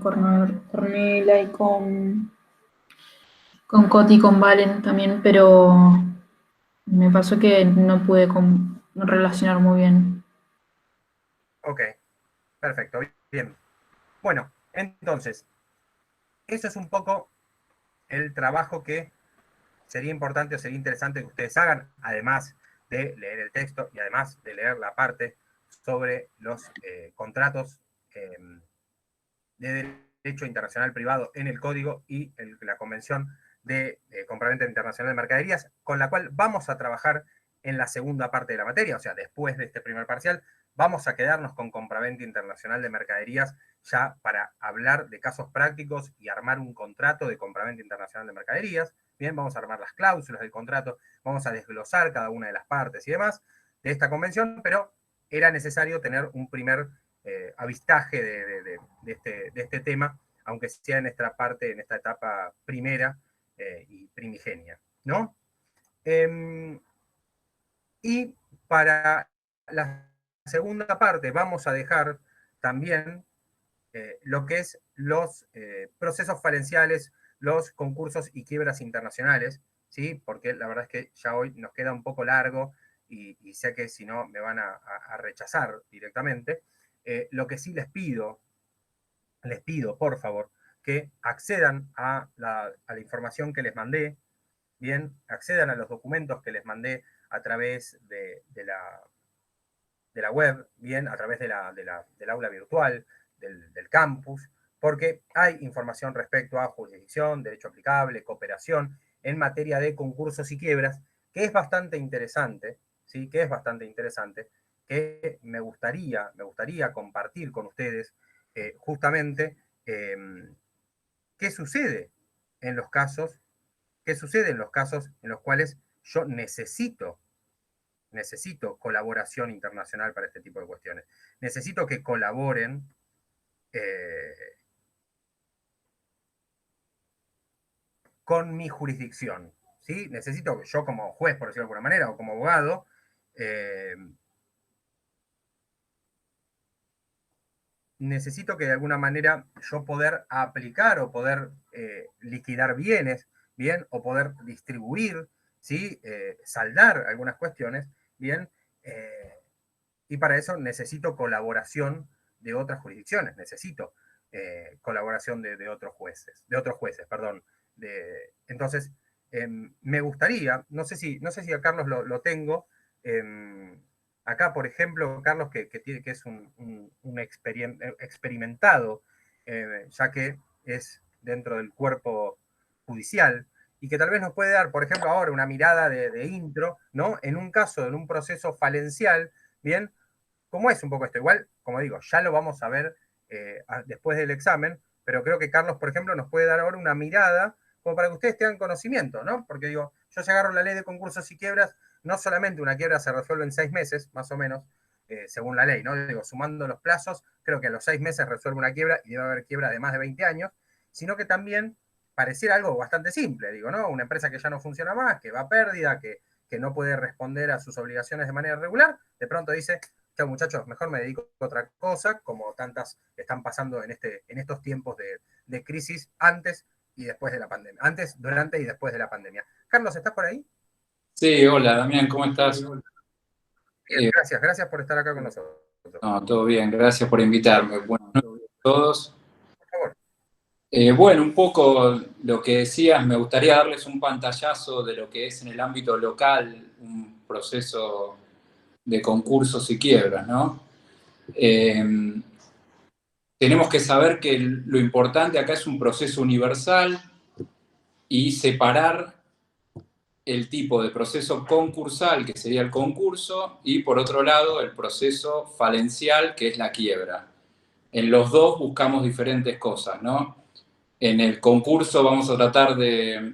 Cornela y con Coti y con Valen también, pero me pasó que no pude relacionar muy bien. Ok, perfecto, bien. Bueno, entonces, eso es un poco el trabajo que sería importante o sería interesante que ustedes hagan, además de leer el texto y además de leer la parte sobre los contratos de derecho internacional privado en el código y la convención de compraventa internacional de mercaderías, con la cual vamos a trabajar en la segunda parte de la materia, o sea, después de este primer parcial, vamos a quedarnos con compraventa internacional de mercaderías ya para hablar de casos prácticos y armar un contrato de compraventa internacional de mercaderías. Bien, vamos a armar las cláusulas del contrato, vamos a desglosar cada una de las partes y demás de esta convención, pero era necesario tener un primer avistaje de este tema, aunque sea en esta parte, en esta etapa primera y primigenia, ¿no? Y para la segunda parte vamos a dejar también lo que es los procesos falenciales, los concursos y quiebras internacionales, ¿sí? Porque la verdad es que ya hoy nos queda un poco largo y sé que si no me van a rechazar directamente. Lo que sí les pido, por favor, que accedan a la información que les mandé, bien, accedan a los documentos que les mandé a través de la web, bien, a través del aula virtual, del campus, porque hay información respecto a jurisdicción, derecho aplicable, cooperación, en materia de concursos y quiebras, que es bastante interesante, ¿sí? Que es bastante interesante, que me gustaría compartir con ustedes justamente qué sucede en los casos, en los cuales yo necesito colaboración internacional para este tipo de cuestiones. Necesito que colaboren con mi jurisdicción, ¿sí? Necesito que yo como juez, por decirlo de alguna manera, o como abogado, necesito que de alguna manera yo poder aplicar o poder liquidar bienes, ¿bien? O poder distribuir, ¿sí? Saldar algunas cuestiones, ¿bien? Y para eso necesito colaboración de otras jurisdicciones, necesito colaboración de otros jueces, perdón. Entonces, me gustaría, no sé si a Carlos lo tengo, acá, por ejemplo, Carlos, que es un experimentado, ya que es dentro del cuerpo judicial, y que tal vez nos puede dar, por ejemplo, ahora una mirada de intro, ¿no? En un caso, en un proceso falencial, ¿bien? ¿Cómo es un poco esto? Igual, como digo, ya lo vamos a ver después del examen, pero creo que Carlos, por ejemplo, nos puede dar ahora una mirada como para que ustedes tengan conocimiento, ¿no? Porque digo, yo si agarro la ley de concursos y quiebras, no solamente una quiebra se resuelve en 6 meses, más o menos, según la ley, ¿no? Digo, sumando los plazos, creo que a los 6 meses resuelve una quiebra y debe haber quiebra de más de 20 años, sino que también pareciera algo bastante simple, digo, ¿no? Una empresa que ya no funciona más, que va a pérdida, que no puede responder a sus obligaciones de manera regular, de pronto dice, chao muchachos, mejor me dedico a otra cosa, como tantas están pasando en estos tiempos de crisis antes y después de la pandemia. Antes, durante y después de la pandemia. Carlos, ¿estás por ahí? Sí, hola Damián, ¿cómo estás? Bien, gracias por estar acá con nosotros. No, todo bien, gracias por invitarme. Buenas noches a todos. Por favor. Bueno, un poco lo que decías, me gustaría darles un pantallazo de lo que es en el ámbito local un proceso de concursos y quiebras, ¿no? Tenemos que saber que lo importante acá es un proceso universal y separar el tipo de proceso concursal, que sería el concurso, y por otro lado el proceso falencial, que es la quiebra. En los dos buscamos diferentes cosas, ¿no? En el concurso vamos a tratar de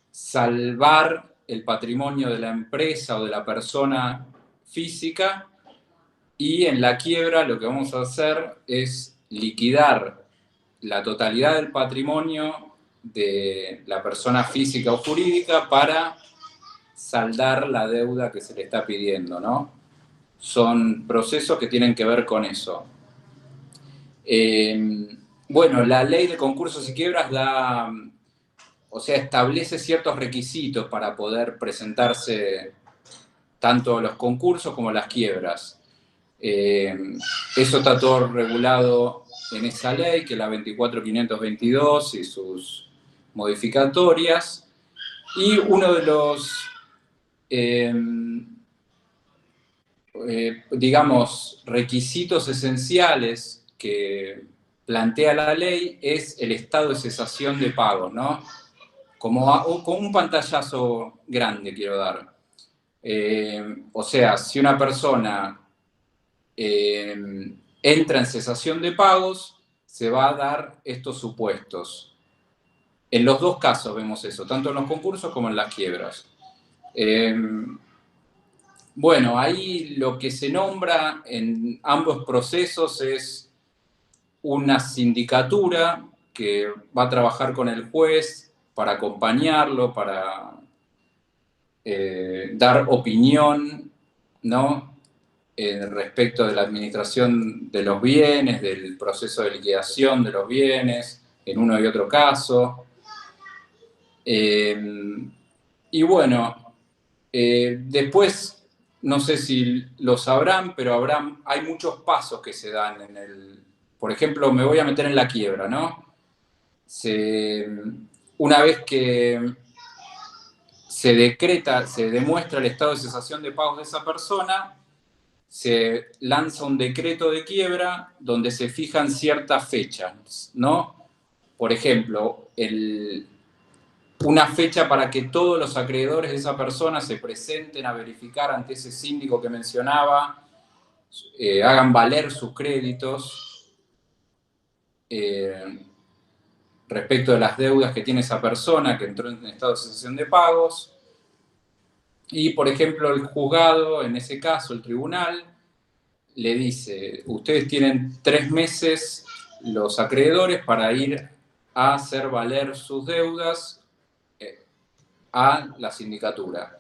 salvar el patrimonio de la empresa o de la persona física, y en la quiebra lo que vamos a hacer es liquidar la totalidad del patrimonio de la persona física o jurídica para saldar la deuda que se le está pidiendo, ¿no? Son procesos que tienen que ver con eso. Bueno, la ley de concursos y quiebras establece ciertos requisitos para poder presentarse tanto los concursos como las quiebras. Eso está todo regulado en esa ley, que es la 24.522 y sus modificatorias. Y uno de los, requisitos esenciales que plantea la ley es el estado de cesación de pagos, ¿no? Como un pantallazo grande quiero dar. Si una persona entra en cesación de pagos, se va a dar estos supuestos. En los dos casos vemos eso, tanto en los concursos como en las quiebras. Bueno, ahí lo que se nombra en ambos procesos es una sindicatura que va a trabajar con el juez para acompañarlo, para dar opinión, ¿no? Respecto de la administración de los bienes, del proceso de liquidación de los bienes, en uno y otro caso. Y bueno, después, no sé si lo sabrán, pero hay muchos pasos que se dan en el... Por ejemplo, me voy a meter en la quiebra, ¿no? Una vez que se decreta, se demuestra el estado de cesación de pagos de esa persona, se lanza un decreto de quiebra donde se fijan ciertas fechas, ¿no? Por ejemplo, una fecha para que todos los acreedores de esa persona se presenten a verificar ante ese síndico que mencionaba, hagan valer sus créditos respecto de las deudas que tiene esa persona que entró en estado de cesación de pagos. Y, por ejemplo, el juzgado, en ese caso, el tribunal, le dice, ustedes tienen 3 meses los acreedores para ir a hacer valer sus deudas a la sindicatura.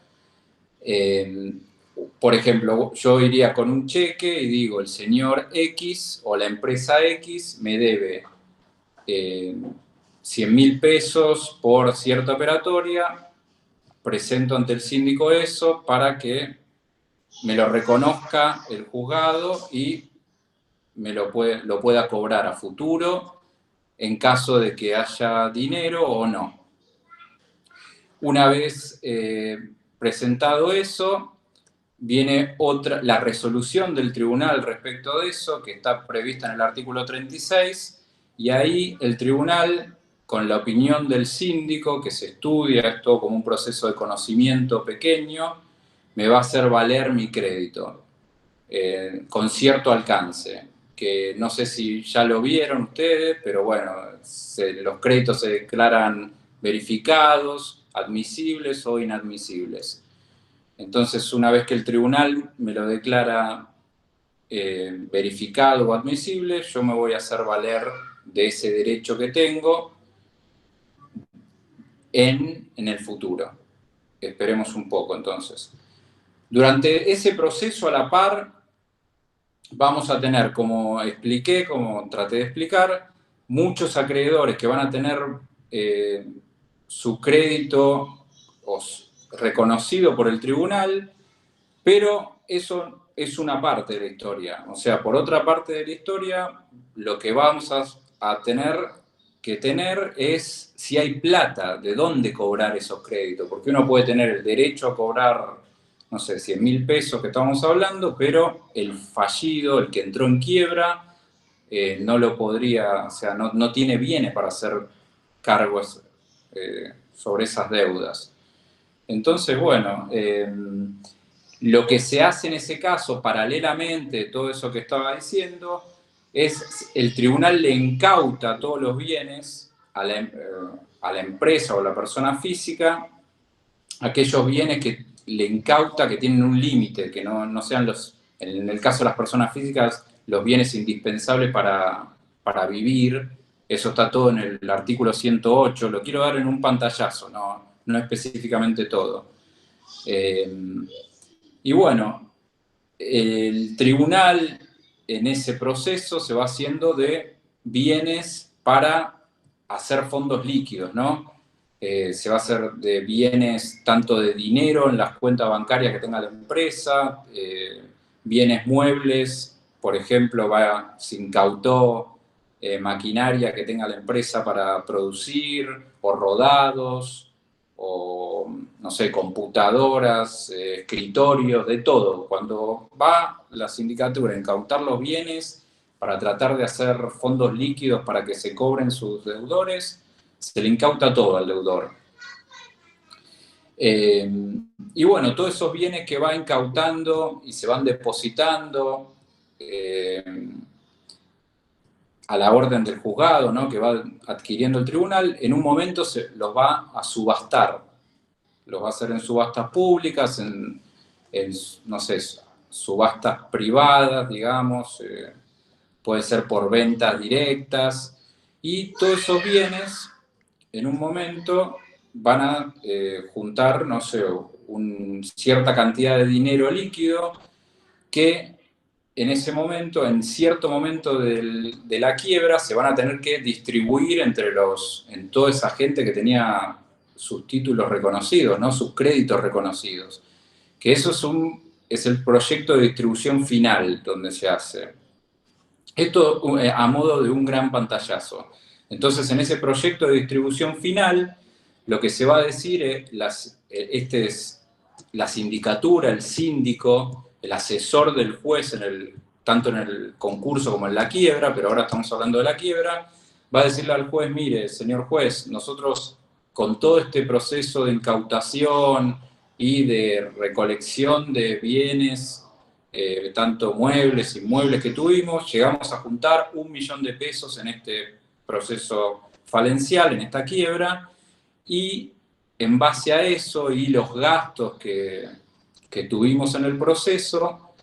Por ejemplo, yo iría con un cheque y digo, el señor X o la empresa X me debe 100.000 pesos por cierta operatoria, presento ante el síndico eso para que me lo reconozca el juzgado y me lo pueda cobrar a futuro en caso de que haya dinero o no. Una vez presentado eso, viene la resolución del tribunal respecto de eso, que está prevista en el artículo 36, y ahí el tribunal, con la opinión del síndico, que se estudia esto como un proceso de conocimiento pequeño, me va a hacer valer mi crédito con cierto alcance, que no sé si ya lo vieron ustedes, pero bueno, los créditos se declaran verificados, admisibles o inadmisibles. Entonces, una vez que el tribunal me lo declara verificado o admisible, yo me voy a hacer valer de ese derecho que tengo en el futuro. Esperemos un poco, entonces. Durante ese proceso, a la par, vamos a tener, como expliqué, como traté de explicar, muchos acreedores que van a tener su crédito reconocido por el tribunal, pero eso es una parte de la historia. O sea, por otra parte de la historia, lo que vamos a tener que tener es si hay plata, de dónde cobrar esos créditos, porque uno puede tener el derecho a cobrar, no sé, 100.000 pesos que estamos hablando, pero el fallido, el que entró en quiebra, no lo podría, o sea, no tiene bienes para hacer cargos sobre esas deudas. Entonces, bueno, lo que se hace en ese caso, paralelamente, todo eso que estaba diciendo, es el tribunal le incauta todos los bienes a la empresa o a la persona física, aquellos bienes que le incauta que tienen un límite, que no sean en el caso de las personas físicas, los bienes indispensables para vivir. Eso está todo en el artículo 108, lo quiero dar en un pantallazo, no específicamente todo. Y bueno, el tribunal en ese proceso se va haciendo de bienes para hacer fondos líquidos, ¿no? Se va a hacer de bienes tanto de dinero en las cuentas bancarias que tenga la empresa, bienes muebles, por ejemplo, se incautó maquinaria que tenga la empresa para producir, o rodados, o, no sé, computadoras, escritorios, de todo. Cuando va la sindicatura a incautar los bienes para tratar de hacer fondos líquidos para que se cobren sus deudores, se le incauta todo al deudor. Y bueno, todos esos bienes que va incautando y se van depositando a la orden del juzgado, ¿no?, que va adquiriendo el tribunal, en un momento los va a subastar. Los va a hacer en subastas públicas, en no sé, subastas privadas, digamos, puede ser por ventas directas, y todos esos bienes en un momento van a juntar, no sé, cierta cantidad de dinero líquido que en ese momento, en cierto momento de la quiebra, se van a tener que distribuir en toda esa gente que tenía sus títulos reconocidos, ¿no?, sus créditos reconocidos. Que eso es el proyecto de distribución final donde se hace. Esto a modo de un gran pantallazo. Entonces, en ese proyecto de distribución final, lo que se va a decir es la sindicatura, el síndico, el asesor del juez, tanto en el concurso como en la quiebra, pero ahora estamos hablando de la quiebra, va a decirle al juez: mire, señor juez, nosotros con todo este proceso de incautación y de recolección de bienes, tanto muebles, inmuebles que tuvimos, llegamos a juntar 1 millón de pesos en este proceso falencial, en esta quiebra, y en base a eso y los gastos que tuvimos en el proceso,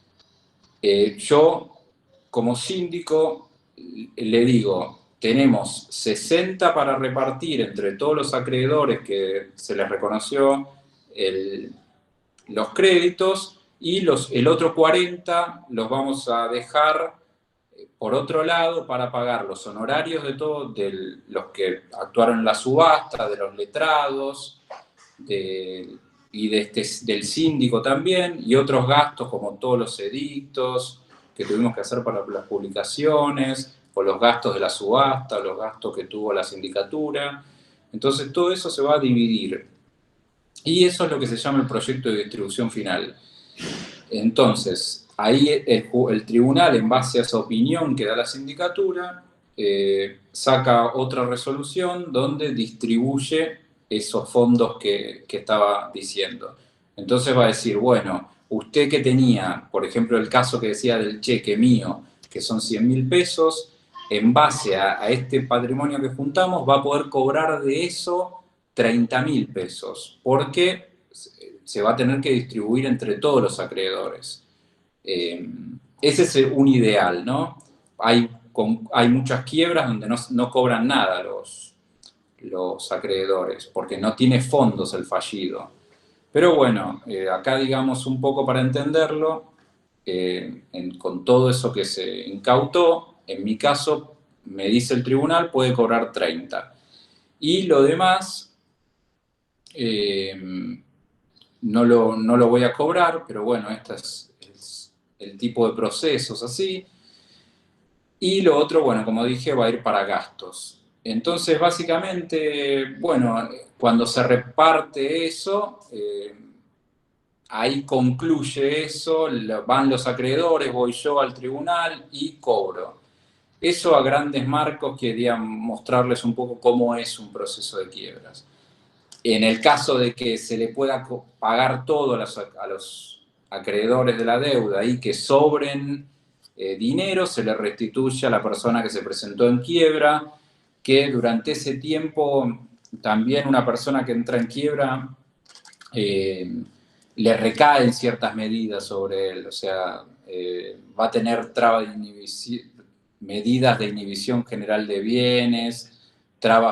yo como síndico le digo, tenemos 60 para repartir entre todos los acreedores que se les reconoció los créditos, y el otro 40 los vamos a dejar por otro lado para pagar los honorarios de todos, de los que actuaron en la subasta, de los letrados, y del síndico también, y otros gastos como todos los edictos que tuvimos que hacer para las publicaciones, o los gastos de la subasta, los gastos que tuvo la sindicatura. Entonces todo eso se va a dividir. Y eso es lo que se llama el proyecto de distribución final. Entonces, ahí el tribunal, en base a esa opinión que da la sindicatura, saca otra resolución donde distribuye esos fondos que estaba diciendo. Entonces va a decir, bueno, usted que tenía, por ejemplo, el caso que decía del cheque mío, que son 100.000 pesos, en base a este patrimonio que juntamos, va a poder cobrar de eso 30.000 pesos, porque se va a tener que distribuir entre todos los acreedores. Ese es un ideal, ¿no? Hay muchas quiebras donde no cobran nada los acreedores, porque no tiene fondos el fallido. Pero bueno, acá digamos un poco para entenderlo, con todo eso que se incautó, en mi caso, me dice el tribunal, puede cobrar 30. Y lo demás, no lo voy a cobrar, pero bueno, este es el tipo de procesos así. Y lo otro, bueno, como dije, va a ir para gastos. Entonces, básicamente, bueno, cuando se reparte eso, ahí concluye eso, van los acreedores, voy yo al tribunal y cobro. Eso a grandes marcos quería mostrarles un poco cómo es un proceso de quiebras. En el caso de que se le pueda pagar todo a los acreedores de la deuda y que sobren dinero, se le restituye a la persona que se presentó en quiebra, que durante ese tiempo también una persona que entra en quiebra le recaen ciertas medidas sobre él, o sea, va a tener medidas de inhibición general de bienes,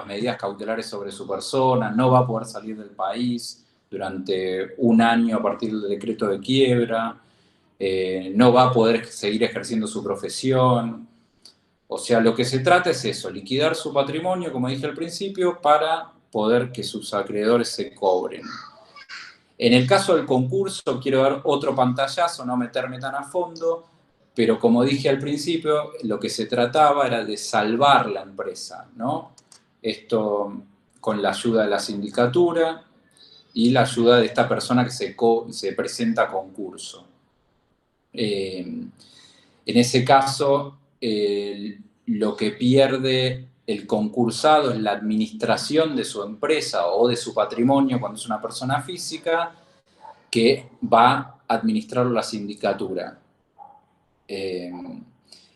medidas cautelares sobre su persona, no va a poder salir del país durante un año a partir del decreto de quiebra, no va a poder seguir ejerciendo su profesión. O sea, lo que se trata es eso, liquidar su patrimonio, como dije al principio, para poder que sus acreedores se cobren. En el caso del concurso, quiero dar otro pantallazo, no meterme tan a fondo, pero como dije al principio, lo que se trataba era de salvar la empresa, ¿no? Esto con la ayuda de la sindicatura y la ayuda de esta persona que se presenta a concurso. En ese caso, lo que pierde el concursado es la administración de su empresa o de su patrimonio cuando es una persona física, que va a administrarlo la sindicatura.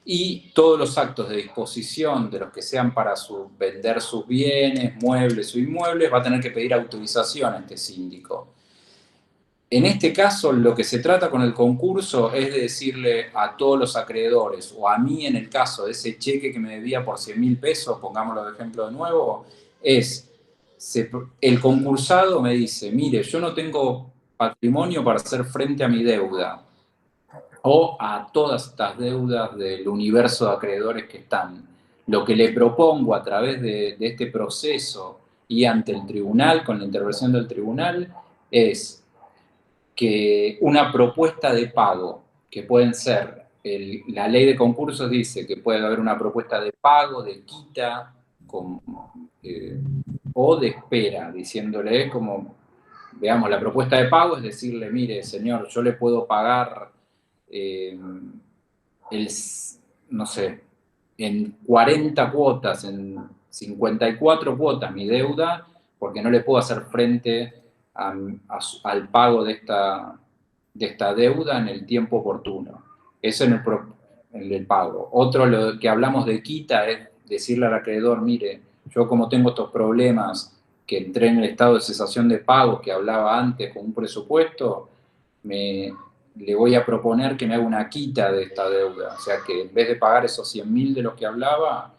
Y todos los actos de disposición de los que sean para vender sus bienes, muebles o inmuebles, va a tener que pedir autorización a este síndico. En este caso, lo que se trata con el concurso es de decirle a todos los acreedores, o a mí en el caso de ese cheque que me debía por 100.000 pesos, pongámoslo de ejemplo de nuevo, el concursado me dice, mire, yo no tengo patrimonio para hacer frente a mi deuda, o a todas estas deudas del universo de acreedores que están. Lo que le propongo a través de este proceso y ante el tribunal, con la intervención del tribunal, es que una propuesta de pago, que pueden ser, la ley de concursos dice que puede haber una propuesta de pago, de quita, o de espera, diciéndole como, veamos, la propuesta de pago es decirle, mire, señor, yo le puedo pagar no sé, en 40 cuotas, en 54 cuotas mi deuda, porque no le puedo hacer frente al pago de esta deuda en el tiempo oportuno. Eso en el pago. Otro, lo que hablamos de quita, es decirle al acreedor, mire, yo como tengo estos problemas, que entré en el estado de cesación de pagos que hablaba antes con un presupuesto, le voy a proponer que me haga una quita de esta deuda. O sea, que en vez de pagar esos 100.000 de los que hablaba,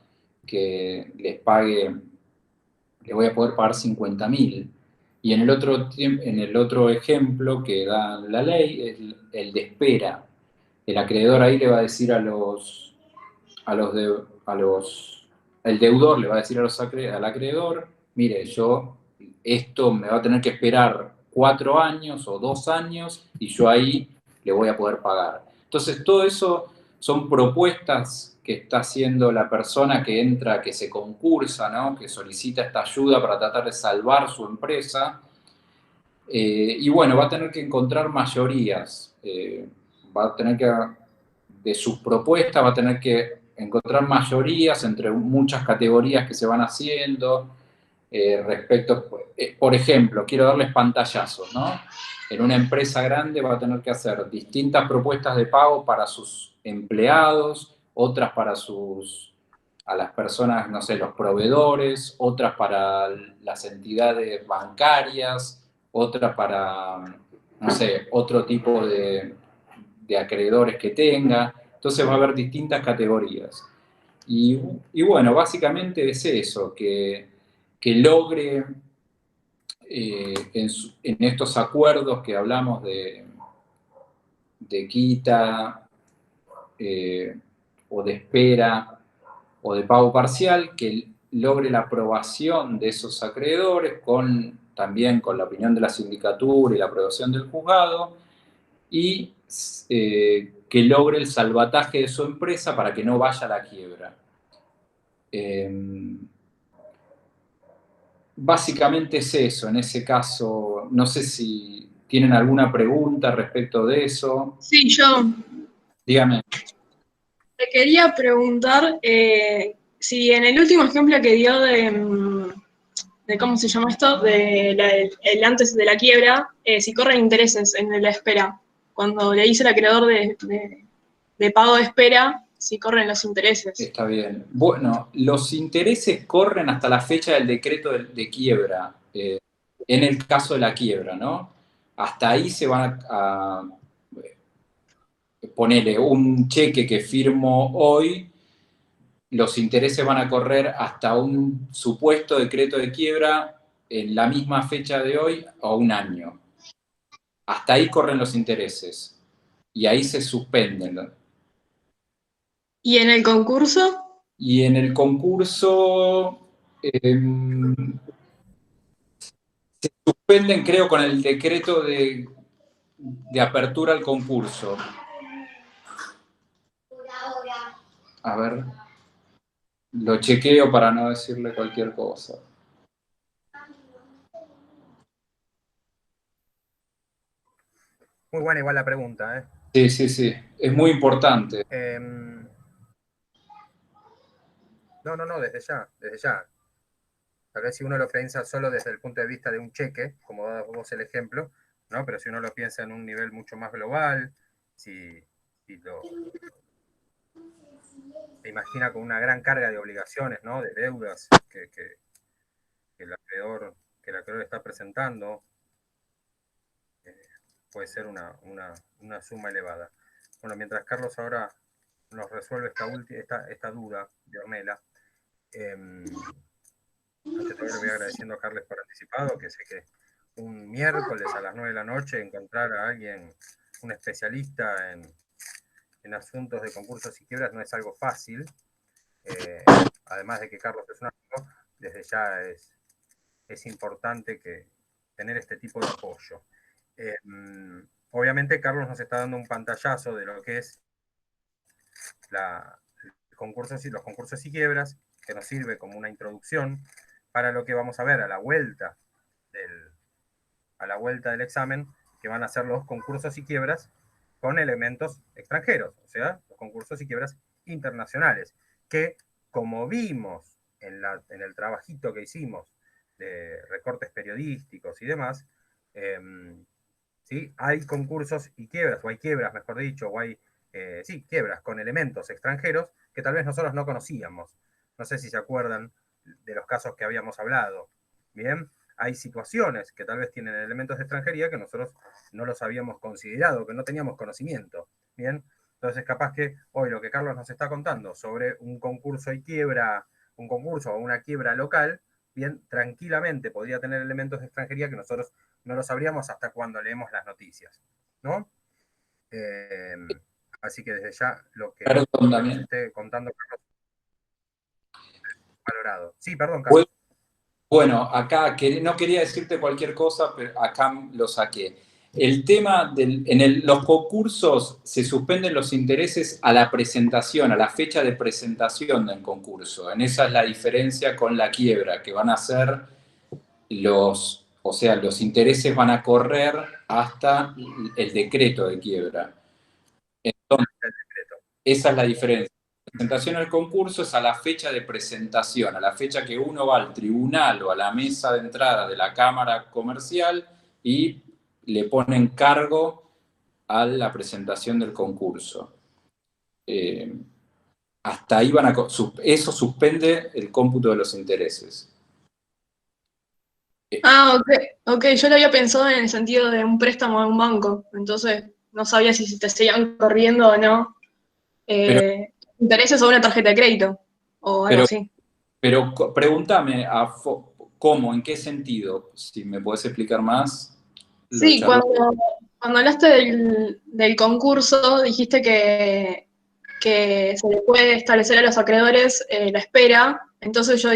que les pague, le voy a poder pagar 50.000. Y en el otro ejemplo que da la ley es el de espera. El acreedor ahí le va a decir el deudor le va a decir al acreedor, mire, esto me va a tener que esperar 4 años o 2 años y yo ahí le voy a poder pagar. Entonces, todo eso son propuestas que está haciendo la persona que entra, que se concursa, ¿no? Que solicita esta ayuda para tratar de salvar su empresa. Y bueno, va a tener que encontrar mayorías. Va a tener que, de sus propuestas, va a tener que encontrar mayorías entre muchas categorías que se van haciendo. Respecto, por ejemplo, quiero darles pantallazos, ¿no? En una empresa grande va a tener que hacer distintas propuestas de pago para sus empleados, otras para a las personas, no sé, los proveedores, otras para las entidades bancarias, otras para, no sé, otro tipo de acreedores que tenga. Entonces va a haber distintas categorías. Y bueno, básicamente es eso, que logre en estos acuerdos que hablamos de quita o de espera o de pago parcial, que logre la aprobación de esos acreedores también con la opinión de la sindicatura y la aprobación del juzgado, y que logre el salvataje de su empresa para que no vaya a la quiebra. Básicamente es eso, en ese caso. No sé si tienen alguna pregunta respecto de eso. Sí, yo Dígame. te quería preguntar si en el último ejemplo que dio de ¿cómo se llama esto? El antes de la quiebra, si corren intereses en la espera. Cuando le dice el acreedor de pago de espera, si corren los intereses. Está bien. Bueno, los intereses corren hasta la fecha del decreto de quiebra, en el caso de la quiebra, ¿no? Hasta ahí se van a ponerle un cheque que firmo hoy, los intereses van a correr hasta un supuesto decreto de quiebra en la misma fecha de hoy o un año. Hasta ahí corren los intereses y ahí se suspenden, ¿no? ¿Y en el concurso? Y en el concurso se suspenden, creo, con el decreto de apertura al concurso. A ver, lo chequeo para no decirle cualquier cosa. Muy buena igual la pregunta, ¿eh? Sí, sí, sí. Es muy importante. No, desde ya. Tal vez si uno lo piensa solo desde el punto de vista de un cheque, como das vos el ejemplo, ¿no? Pero si uno lo piensa en un nivel mucho más global, si se imagina con una gran carga de obligaciones, ¿no? De deudas que el acreedor está presentando, puede ser una suma elevada. Bueno, mientras Carlos ahora nos resuelve esta duda de Ornella, antes todo le voy agradeciendo a Carles por anticipado, que sé que un miércoles a las 9 de la noche encontrar a alguien, un especialista en asuntos de concursos y quiebras no es algo fácil. Además de que Carlos es un amigo, desde ya es importante tener este tipo de apoyo. Obviamente Carlos nos está dando un pantallazo de lo que es los concursos y quiebras, que nos sirve como una introducción para lo que vamos a ver a la vuelta del examen, que van a ser los concursos y quiebras con elementos extranjeros, o sea, los concursos y quiebras internacionales, que como vimos en el trabajito que hicimos de recortes periodísticos y demás, ¿sí? Hay concursos y quiebras, o hay quiebras, mejor dicho, o hay quiebras con elementos extranjeros que tal vez nosotros no conocíamos. No sé si se acuerdan de los casos que habíamos hablado. Bien, hay situaciones que tal vez tienen elementos de extranjería que nosotros no los habíamos considerado, que no teníamos conocimiento, ¿bien? Entonces, capaz que hoy lo que Carlos nos está contando sobre un concurso y quiebra, un concurso o una quiebra local, bien, tranquilamente podría tener elementos de extranjería que nosotros no lo sabríamos hasta cuando leemos las noticias, ¿no? Así que desde ya lo que nos esté contando Carlos, valorado. Sí, perdón, Carlos. Bueno, acá no quería decirte cualquier cosa, pero acá lo saqué. El tema los concursos se suspenden los intereses a la presentación, a la fecha de presentación del concurso. En esa es la diferencia con la quiebra, que van a ser los intereses van a correr hasta el decreto de quiebra. Entonces, esa es la diferencia. La presentación al concurso es a la fecha de presentación, a la fecha que uno va al tribunal o a la mesa de entrada de la Cámara Comercial y le ponen cargo a la presentación del concurso. Hasta ahí eso suspende el cómputo de los intereses. Ah, ok, yo lo había pensado en el sentido de un préstamo a un banco, entonces no sabía si te seguían corriendo o no intereses sobre una tarjeta de crédito o algo así. Pero pregúntame, ¿cómo? ¿En qué sentido? Si me puedes explicar más. Sí, cuando hablaste del concurso, dijiste que se le puede establecer a los acreedores la espera. Entonces yo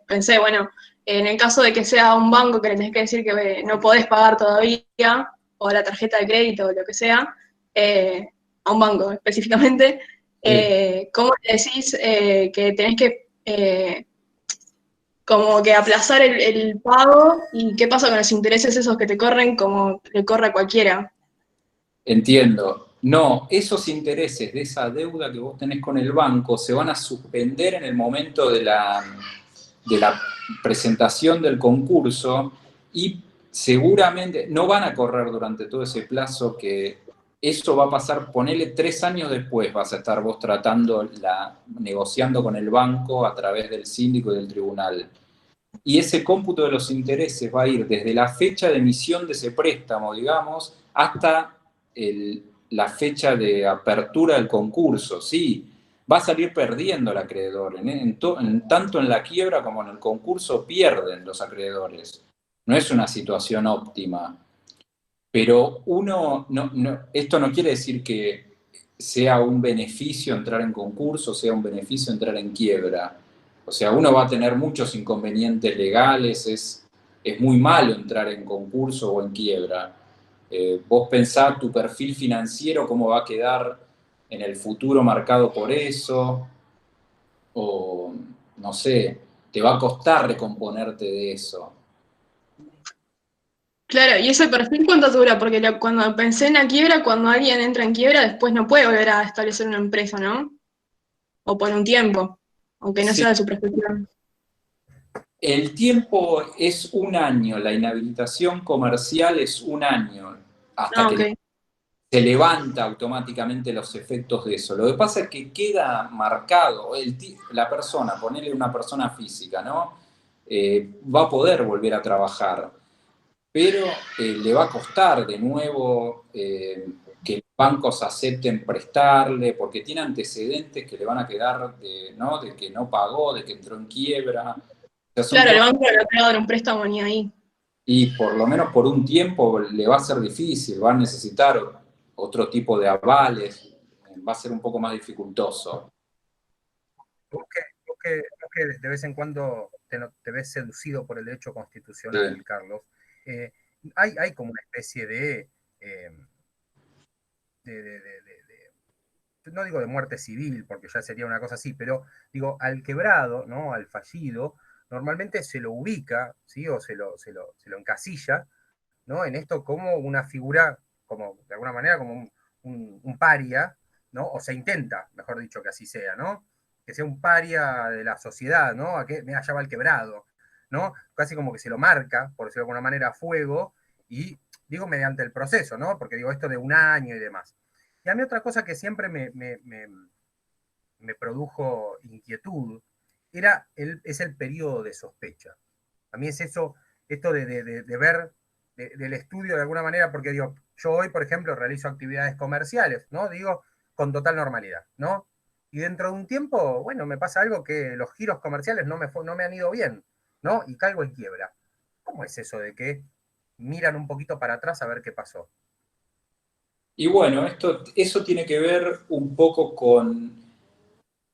pensé, bueno, en el caso de que sea un banco que le tenés que decir que no podés pagar todavía, o la tarjeta de crédito o lo que sea, a un banco específicamente, ¿cómo le decís que tenés que como que aplazar el pago y qué pasa con los intereses esos que te corren como le corre a cualquiera? Entiendo. No, esos intereses de esa deuda que vos tenés con el banco se van a suspender en el momento de la presentación del concurso y seguramente no van a correr durante todo ese plazo, que eso va a pasar, ponele 3 años después vas a estar vos negociando con el banco a través del síndico y del tribunal. Y ese cómputo de los intereses va a ir desde la fecha de emisión de ese préstamo, digamos, hasta la fecha de apertura del concurso. Sí, va a salir perdiendo el acreedor. Tanto en la quiebra como en el concurso pierden los acreedores. No es una situación óptima. Pero esto no quiere decir que sea un beneficio entrar en concurso, sea un beneficio entrar en quiebra. O sea, uno va a tener muchos inconvenientes legales, es muy malo entrar en concurso o en quiebra. Vos pensás tu perfil financiero, cómo va a quedar en el futuro marcado por eso, o no sé, te va a costar recomponerte de eso. Claro, ¿y ese perfil cuánto dura? Porque cuando pensé en la quiebra, cuando alguien entra en quiebra, después no puede volver a establecer una empresa, ¿no? O por un tiempo, aunque no sea de su perspectiva. El tiempo es 1 año, la inhabilitación comercial es 1 año, hasta que se levanta automáticamente los efectos de eso. Lo que pasa es que queda marcado, la persona, ponerle una persona física, ¿no? Va a poder volver a trabajar, pero le va a costar de nuevo que los bancos acepten prestarle, porque tiene antecedentes que le van a quedar de que no pagó, de que entró en quiebra. Claro, el banco le va a dar un préstamo ni ahí. Y por lo menos por un tiempo le va a ser difícil, va a necesitar otro tipo de avales, va a ser un poco más dificultoso. Vos que de vez en cuando te ves seducido por el derecho constitucional, sí. Carlos, hay como una especie no digo de muerte civil, porque ya sería una cosa así, pero digo, al quebrado, ¿no? Al fallido, normalmente se lo ubica, ¿sí? O se lo encasilla, ¿no? En esto como una figura, como de alguna manera, como un paria, ¿no? O se intenta, mejor dicho, que así sea, ¿no? Que sea un paria de la sociedad, ¿no? Allá va el quebrado, ¿no? Casi como que se lo marca, por decirlo de alguna manera, a fuego, y digo mediante el proceso, ¿no? Porque digo esto de 1 año y demás. Y a mí otra cosa que siempre me produjo inquietud es el periodo de sospecha. A mí es eso esto de ver, del estudio de alguna manera, porque digo, yo hoy, por ejemplo, realizo actividades comerciales, ¿no? Digo, con total normalidad, ¿no? Y dentro de un tiempo, bueno, me pasa algo que los giros comerciales no me han ido bien, ¿no? Y caigo en quiebra. ¿Cómo es eso de que miran un poquito para atrás a ver qué pasó? Y bueno, eso tiene que ver un poco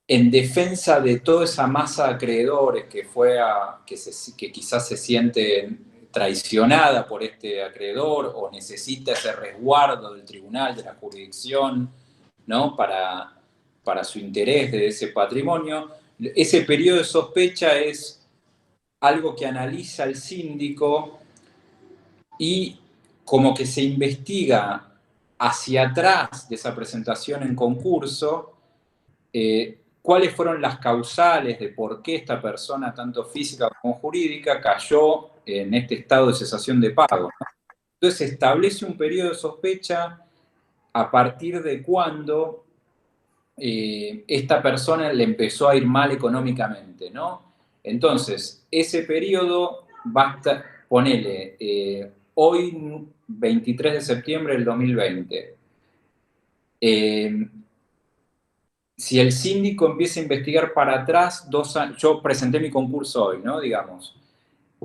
en defensa de toda esa masa de acreedores que quizás se siente traicionada por este acreedor o necesita ese resguardo del tribunal, de la jurisdicción, ¿no? Para su interés de ese patrimonio. Ese periodo de sospecha es algo que analiza el síndico y como que se investiga hacia atrás de esa presentación en concurso, cuáles fueron las causales de por qué esta persona, tanto física como jurídica, cayó en este estado de cesación de pago, ¿no? Entonces establece un periodo de sospecha a partir de cuando esta persona le empezó a ir mal económicamente, ¿no? Entonces, ese periodo basta, ponele, hoy 23 de septiembre del 2020. Si el síndico empieza a investigar para atrás, 2 años, yo presenté mi concurso hoy, ¿no? Digamos,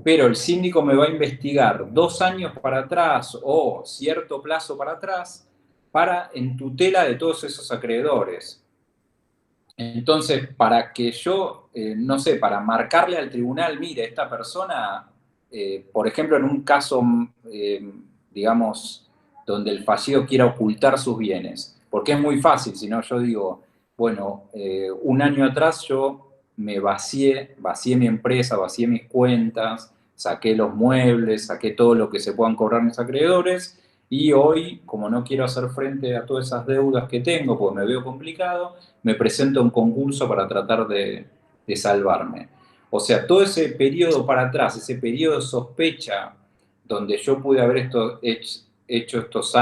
pero el síndico me va a investigar 2 años para atrás o cierto plazo para atrás en tutela de todos esos acreedores. Entonces, para que yo, no sé, para marcarle al tribunal, mire, esta persona, por ejemplo, en un caso, digamos, donde el fallido quiera ocultar sus bienes, porque es muy fácil, si no yo digo, bueno, 1 año atrás yo me vacié mi empresa, vacié mis cuentas, saqué los muebles, saqué todo lo que se puedan cobrar mis acreedores, y hoy, como no quiero hacer frente a todas esas deudas que tengo, porque me veo complicado, me presento a un concurso para tratar de salvarme. O sea, todo ese periodo para atrás, ese periodo de sospecha, donde yo pude haber hecho estos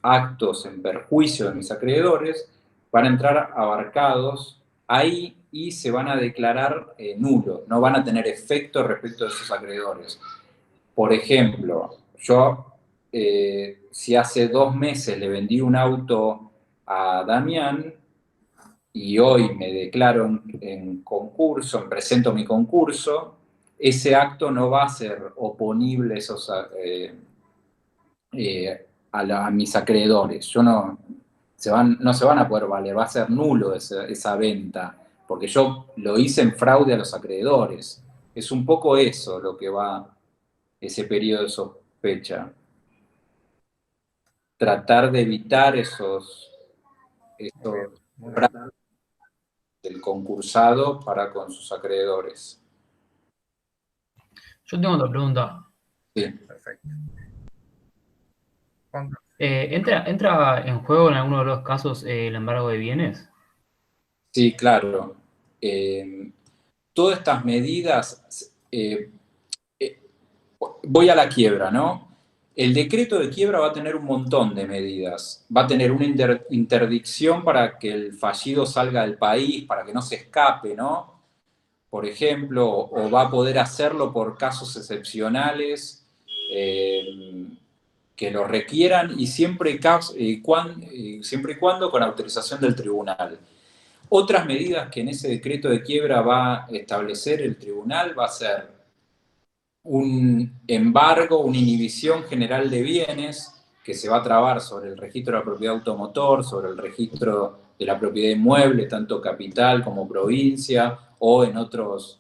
actos en perjuicio de mis acreedores, van a entrar abarcados ahí y se van a declarar nulos, no van a tener efecto respecto de esos acreedores. Por ejemplo, yo, si hace 2 meses le vendí un auto a Damián y hoy me declaro en concurso, presento mi concurso, ese acto no va a ser oponible a mis acreedores. No se van a poder valer, va a ser nulo esa venta, porque yo lo hice en fraude a los acreedores. Es un poco eso lo que va ese periodo de sospecha. Tratar de evitar esos del concursado para con sus acreedores. Yo tengo otra pregunta. Sí. Perfecto. ¿Entra en juego en alguno de los casos el embargo de bienes? Sí, claro. Todas estas medidas, voy a la quiebra, ¿no? El decreto de quiebra va a tener un montón de medidas. Va a tener una interdicción para que el fallido salga del país, para que no se escape, ¿no? Por ejemplo, o va a poder hacerlo por casos excepcionales que lo requieran y siempre y cuando con autorización del tribunal. Otras medidas que en ese decreto de quiebra va a establecer el tribunal va a ser un embargo, una inhibición general de bienes que se va a trabar sobre el registro de la propiedad automotor, sobre el registro de la propiedad inmueble, tanto capital como provincia, o en otras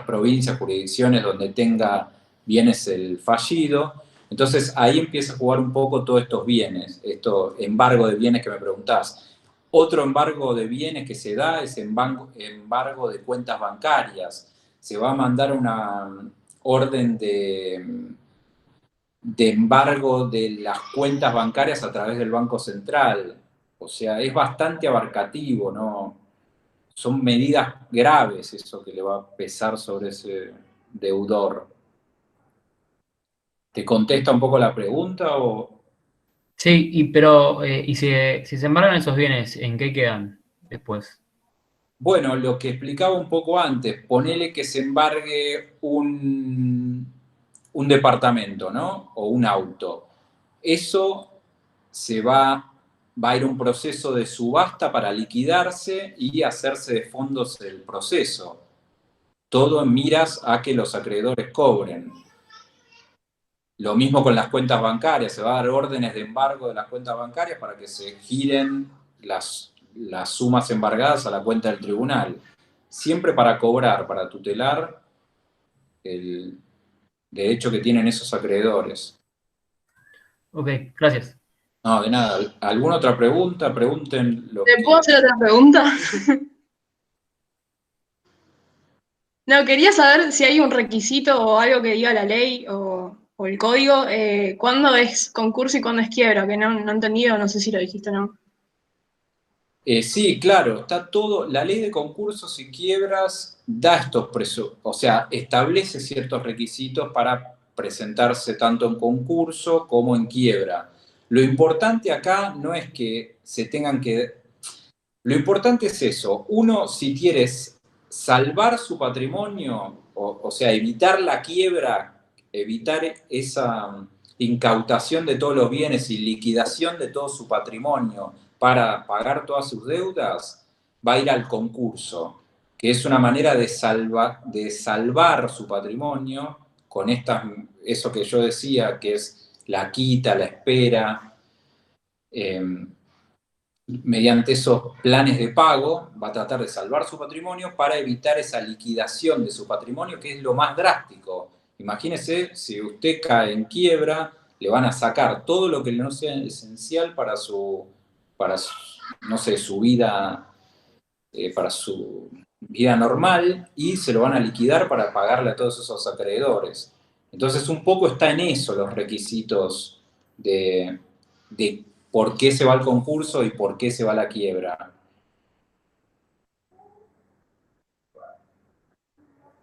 provincias, jurisdicciones donde tenga bienes el fallido. Entonces ahí empieza a jugar un poco todos estos bienes, esto embargo de bienes que me preguntás. Otro embargo de bienes que se da es embargo de cuentas bancarias. Se va a mandar una orden de embargo de las cuentas bancarias a través del Banco Central. O sea, es bastante abarcativo, ¿no? Son medidas graves eso que le va a pesar sobre ese deudor. ¿Te contesta un poco la pregunta o...? Sí, pero si se embargan esos bienes, ¿en qué quedan después? Bueno, lo que explicaba un poco antes, ponele que se embargue un departamento, ¿no? O un auto. Eso va a ir a un proceso de subasta para liquidarse y hacerse de fondos el proceso. Todo en miras a que los acreedores cobren. Lo mismo con las cuentas bancarias, se va a dar órdenes de embargo de las cuentas bancarias para que se giren las sumas embargadas a la cuenta del tribunal. Siempre para cobrar, para tutelar el derecho que tienen esos acreedores. Ok, gracias. No, de nada. ¿Alguna otra pregunta? Pregunten lo ¿Te que... puedo hacer otra pregunta? No, quería saber si hay un requisito o algo que diga la ley o el código, cuándo es concurso y cuándo es quiebra, que no he entendido, no sé si lo dijiste o no. Sí, claro, está todo. La ley de concursos y quiebras da estos o sea, establece ciertos requisitos para presentarse tanto en concurso como en quiebra. Lo importante acá no es que se tengan que... Lo importante es eso. Uno, si quieres salvar su patrimonio, o sea, evitar la quiebra, evitar esa incautación de todos los bienes y liquidación de todo su patrimonio para pagar todas sus deudas, va a ir al concurso, que es una manera de salvar su patrimonio con eso que yo decía, que es la quita, la espera. Mediante esos planes de pago, va a tratar de salvar su patrimonio para evitar esa liquidación de su patrimonio, que es lo más drástico. Imagínese, si usted cae en quiebra, le van a sacar todo lo que no sea esencial para no sé, su vida, para su vida normal, y se lo van a liquidar para pagarle a todos esos acreedores. Entonces, un poco está en eso los requisitos de por qué se va al concurso y por qué se va a la quiebra.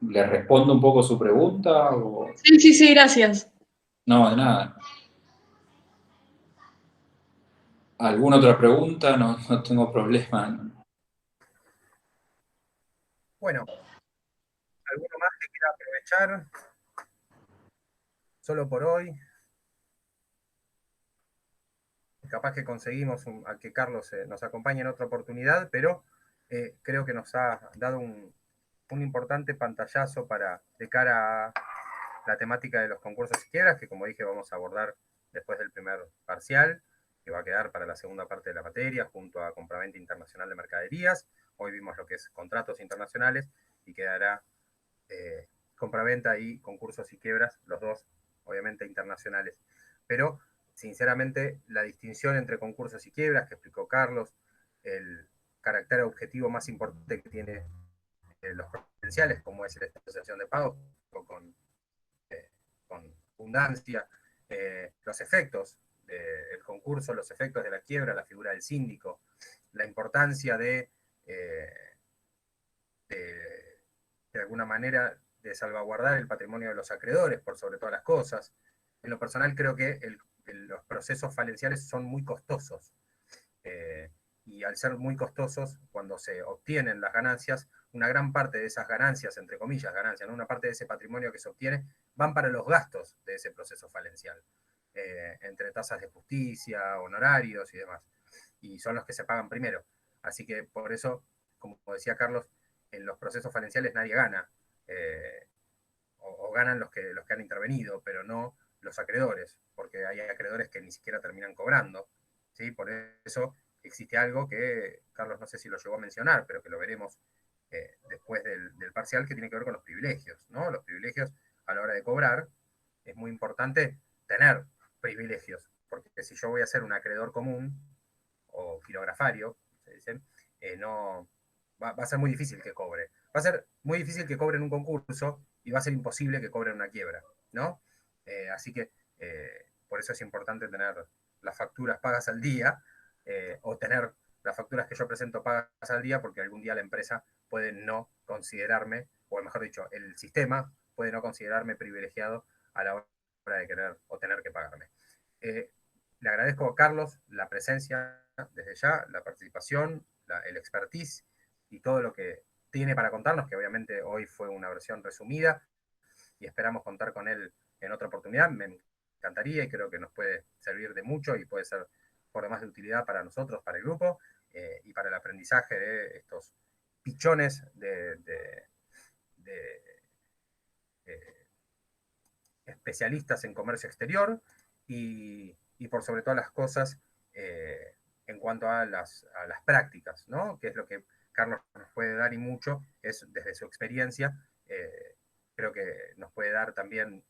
¿Le respondo un poco su pregunta? O... Sí, gracias. No, de nada. ¿Alguna otra pregunta? No tengo problema. Bueno, ¿alguno más que quiera aprovechar? Solo por hoy. Capaz que conseguimos a que Carlos nos acompañe en otra oportunidad, pero creo que nos ha dado un importante pantallazo de cara a la temática de los concursos y quiebras, que como dije vamos a abordar después del primer parcial, que va a quedar para la segunda parte de la materia, junto a compraventa internacional de mercaderías. Hoy vimos lo que es contratos internacionales y quedará compraventa y concursos y quiebras, los dos obviamente internacionales. Pero sinceramente la distinción entre concursos y quiebras que explicó Carlos, el carácter objetivo más importante que tiene los potenciales, como es la asociación de pagos con abundancia, los efectos del concurso, los efectos de la quiebra, la figura del síndico, la importancia de alguna manera de salvaguardar el patrimonio de los acreedores por sobre todas las cosas. En lo personal creo que los procesos falenciales son muy costosos. Y al ser muy costosos, cuando se obtienen las ganancias, una gran parte de esas ganancias, entre comillas ganancias, ¿no? Una parte de ese patrimonio que se obtiene, van para los gastos de ese proceso falencial, entre tasas de justicia, honorarios y demás. Y son los que se pagan primero. Así que por eso, como decía Carlos, en los procesos falenciales nadie gana. O ganan los que han intervenido, pero no los acreedores, porque hay acreedores que ni siquiera terminan cobrando. ¿Sí? Por eso existe algo que Carlos no sé si lo llegó a mencionar, pero que lo veremos después del parcial, que tiene que ver con los privilegios, ¿no? Los privilegios a la hora de cobrar, es muy importante tener privilegios, porque si yo voy a ser un acreedor común o filografario, se dice, no, va a ser muy difícil que cobre. Va a ser muy difícil que cobre en un concurso y va a ser imposible que cobre en una quiebra, ¿no? Así que por eso es importante tener las facturas pagas al día, o tener las facturas que yo presento pagas al día, porque algún día la empresa puede no considerarme, o mejor dicho, el sistema puede no considerarme privilegiado a la hora de querer o tener que pagarme. Le agradezco a Carlos la presencia desde ya, la participación, el expertise, y todo lo que tiene para contarnos, que obviamente hoy fue una versión resumida, y esperamos contar con él en otra oportunidad. Me encantaría y creo que nos puede servir de mucho y puede ser por demás de utilidad para nosotros, para el grupo, y para el aprendizaje de estos pichones de especialistas en comercio exterior y por sobre todas las cosas en cuanto a las prácticas, ¿no? Que es lo que Carlos nos puede dar y mucho, es desde su experiencia, creo que nos puede dar también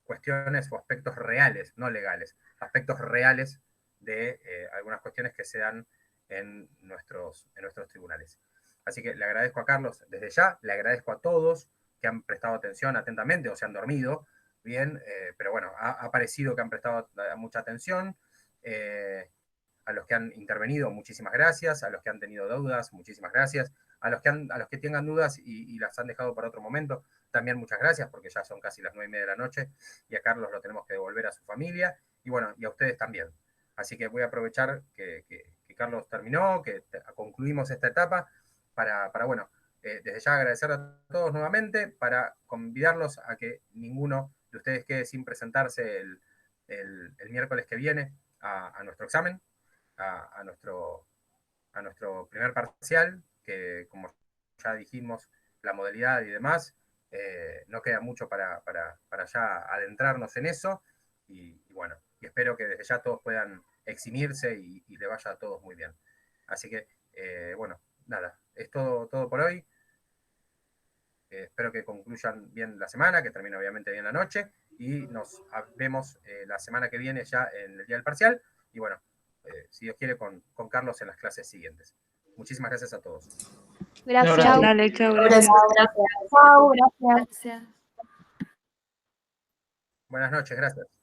cuestiones o aspectos reales, no legales, aspectos reales de algunas cuestiones que se dan en nuestros tribunales. Así que le agradezco a Carlos desde ya, le agradezco a todos que han prestado atención atentamente o se han dormido, bien, pero bueno, ha parecido que han prestado mucha atención. A los que han intervenido, muchísimas gracias. A los que han tenido dudas, muchísimas gracias. A los que tengan dudas y las han dejado para otro momento, también muchas gracias, porque ya son casi las 9:30 de la noche y a Carlos lo tenemos que devolver a su familia. Y bueno, y a ustedes también. Así que voy a aprovechar que Carlos terminó, que concluimos esta etapa, para bueno, desde ya agradecer a todos nuevamente, para convidarlos a que ninguno de ustedes quede sin presentarse el miércoles que viene a nuestro examen, a nuestro primer parcial, que como ya dijimos, la modalidad y demás, no queda mucho para ya adentrarnos en eso, y bueno, y espero que desde ya todos puedan eximirse y le vaya a todos muy bien. Así que, bueno, nada, es todo por hoy. Espero que concluyan bien la semana, que termine obviamente bien la noche, y nos vemos la semana que viene ya en el día del parcial, y bueno, si Dios quiere, con Carlos en las clases siguientes. Muchísimas gracias a todos. Gracias. Dale, chao, Gracias. gracias. Chao, gracias. Gracias. Buenas noches, gracias.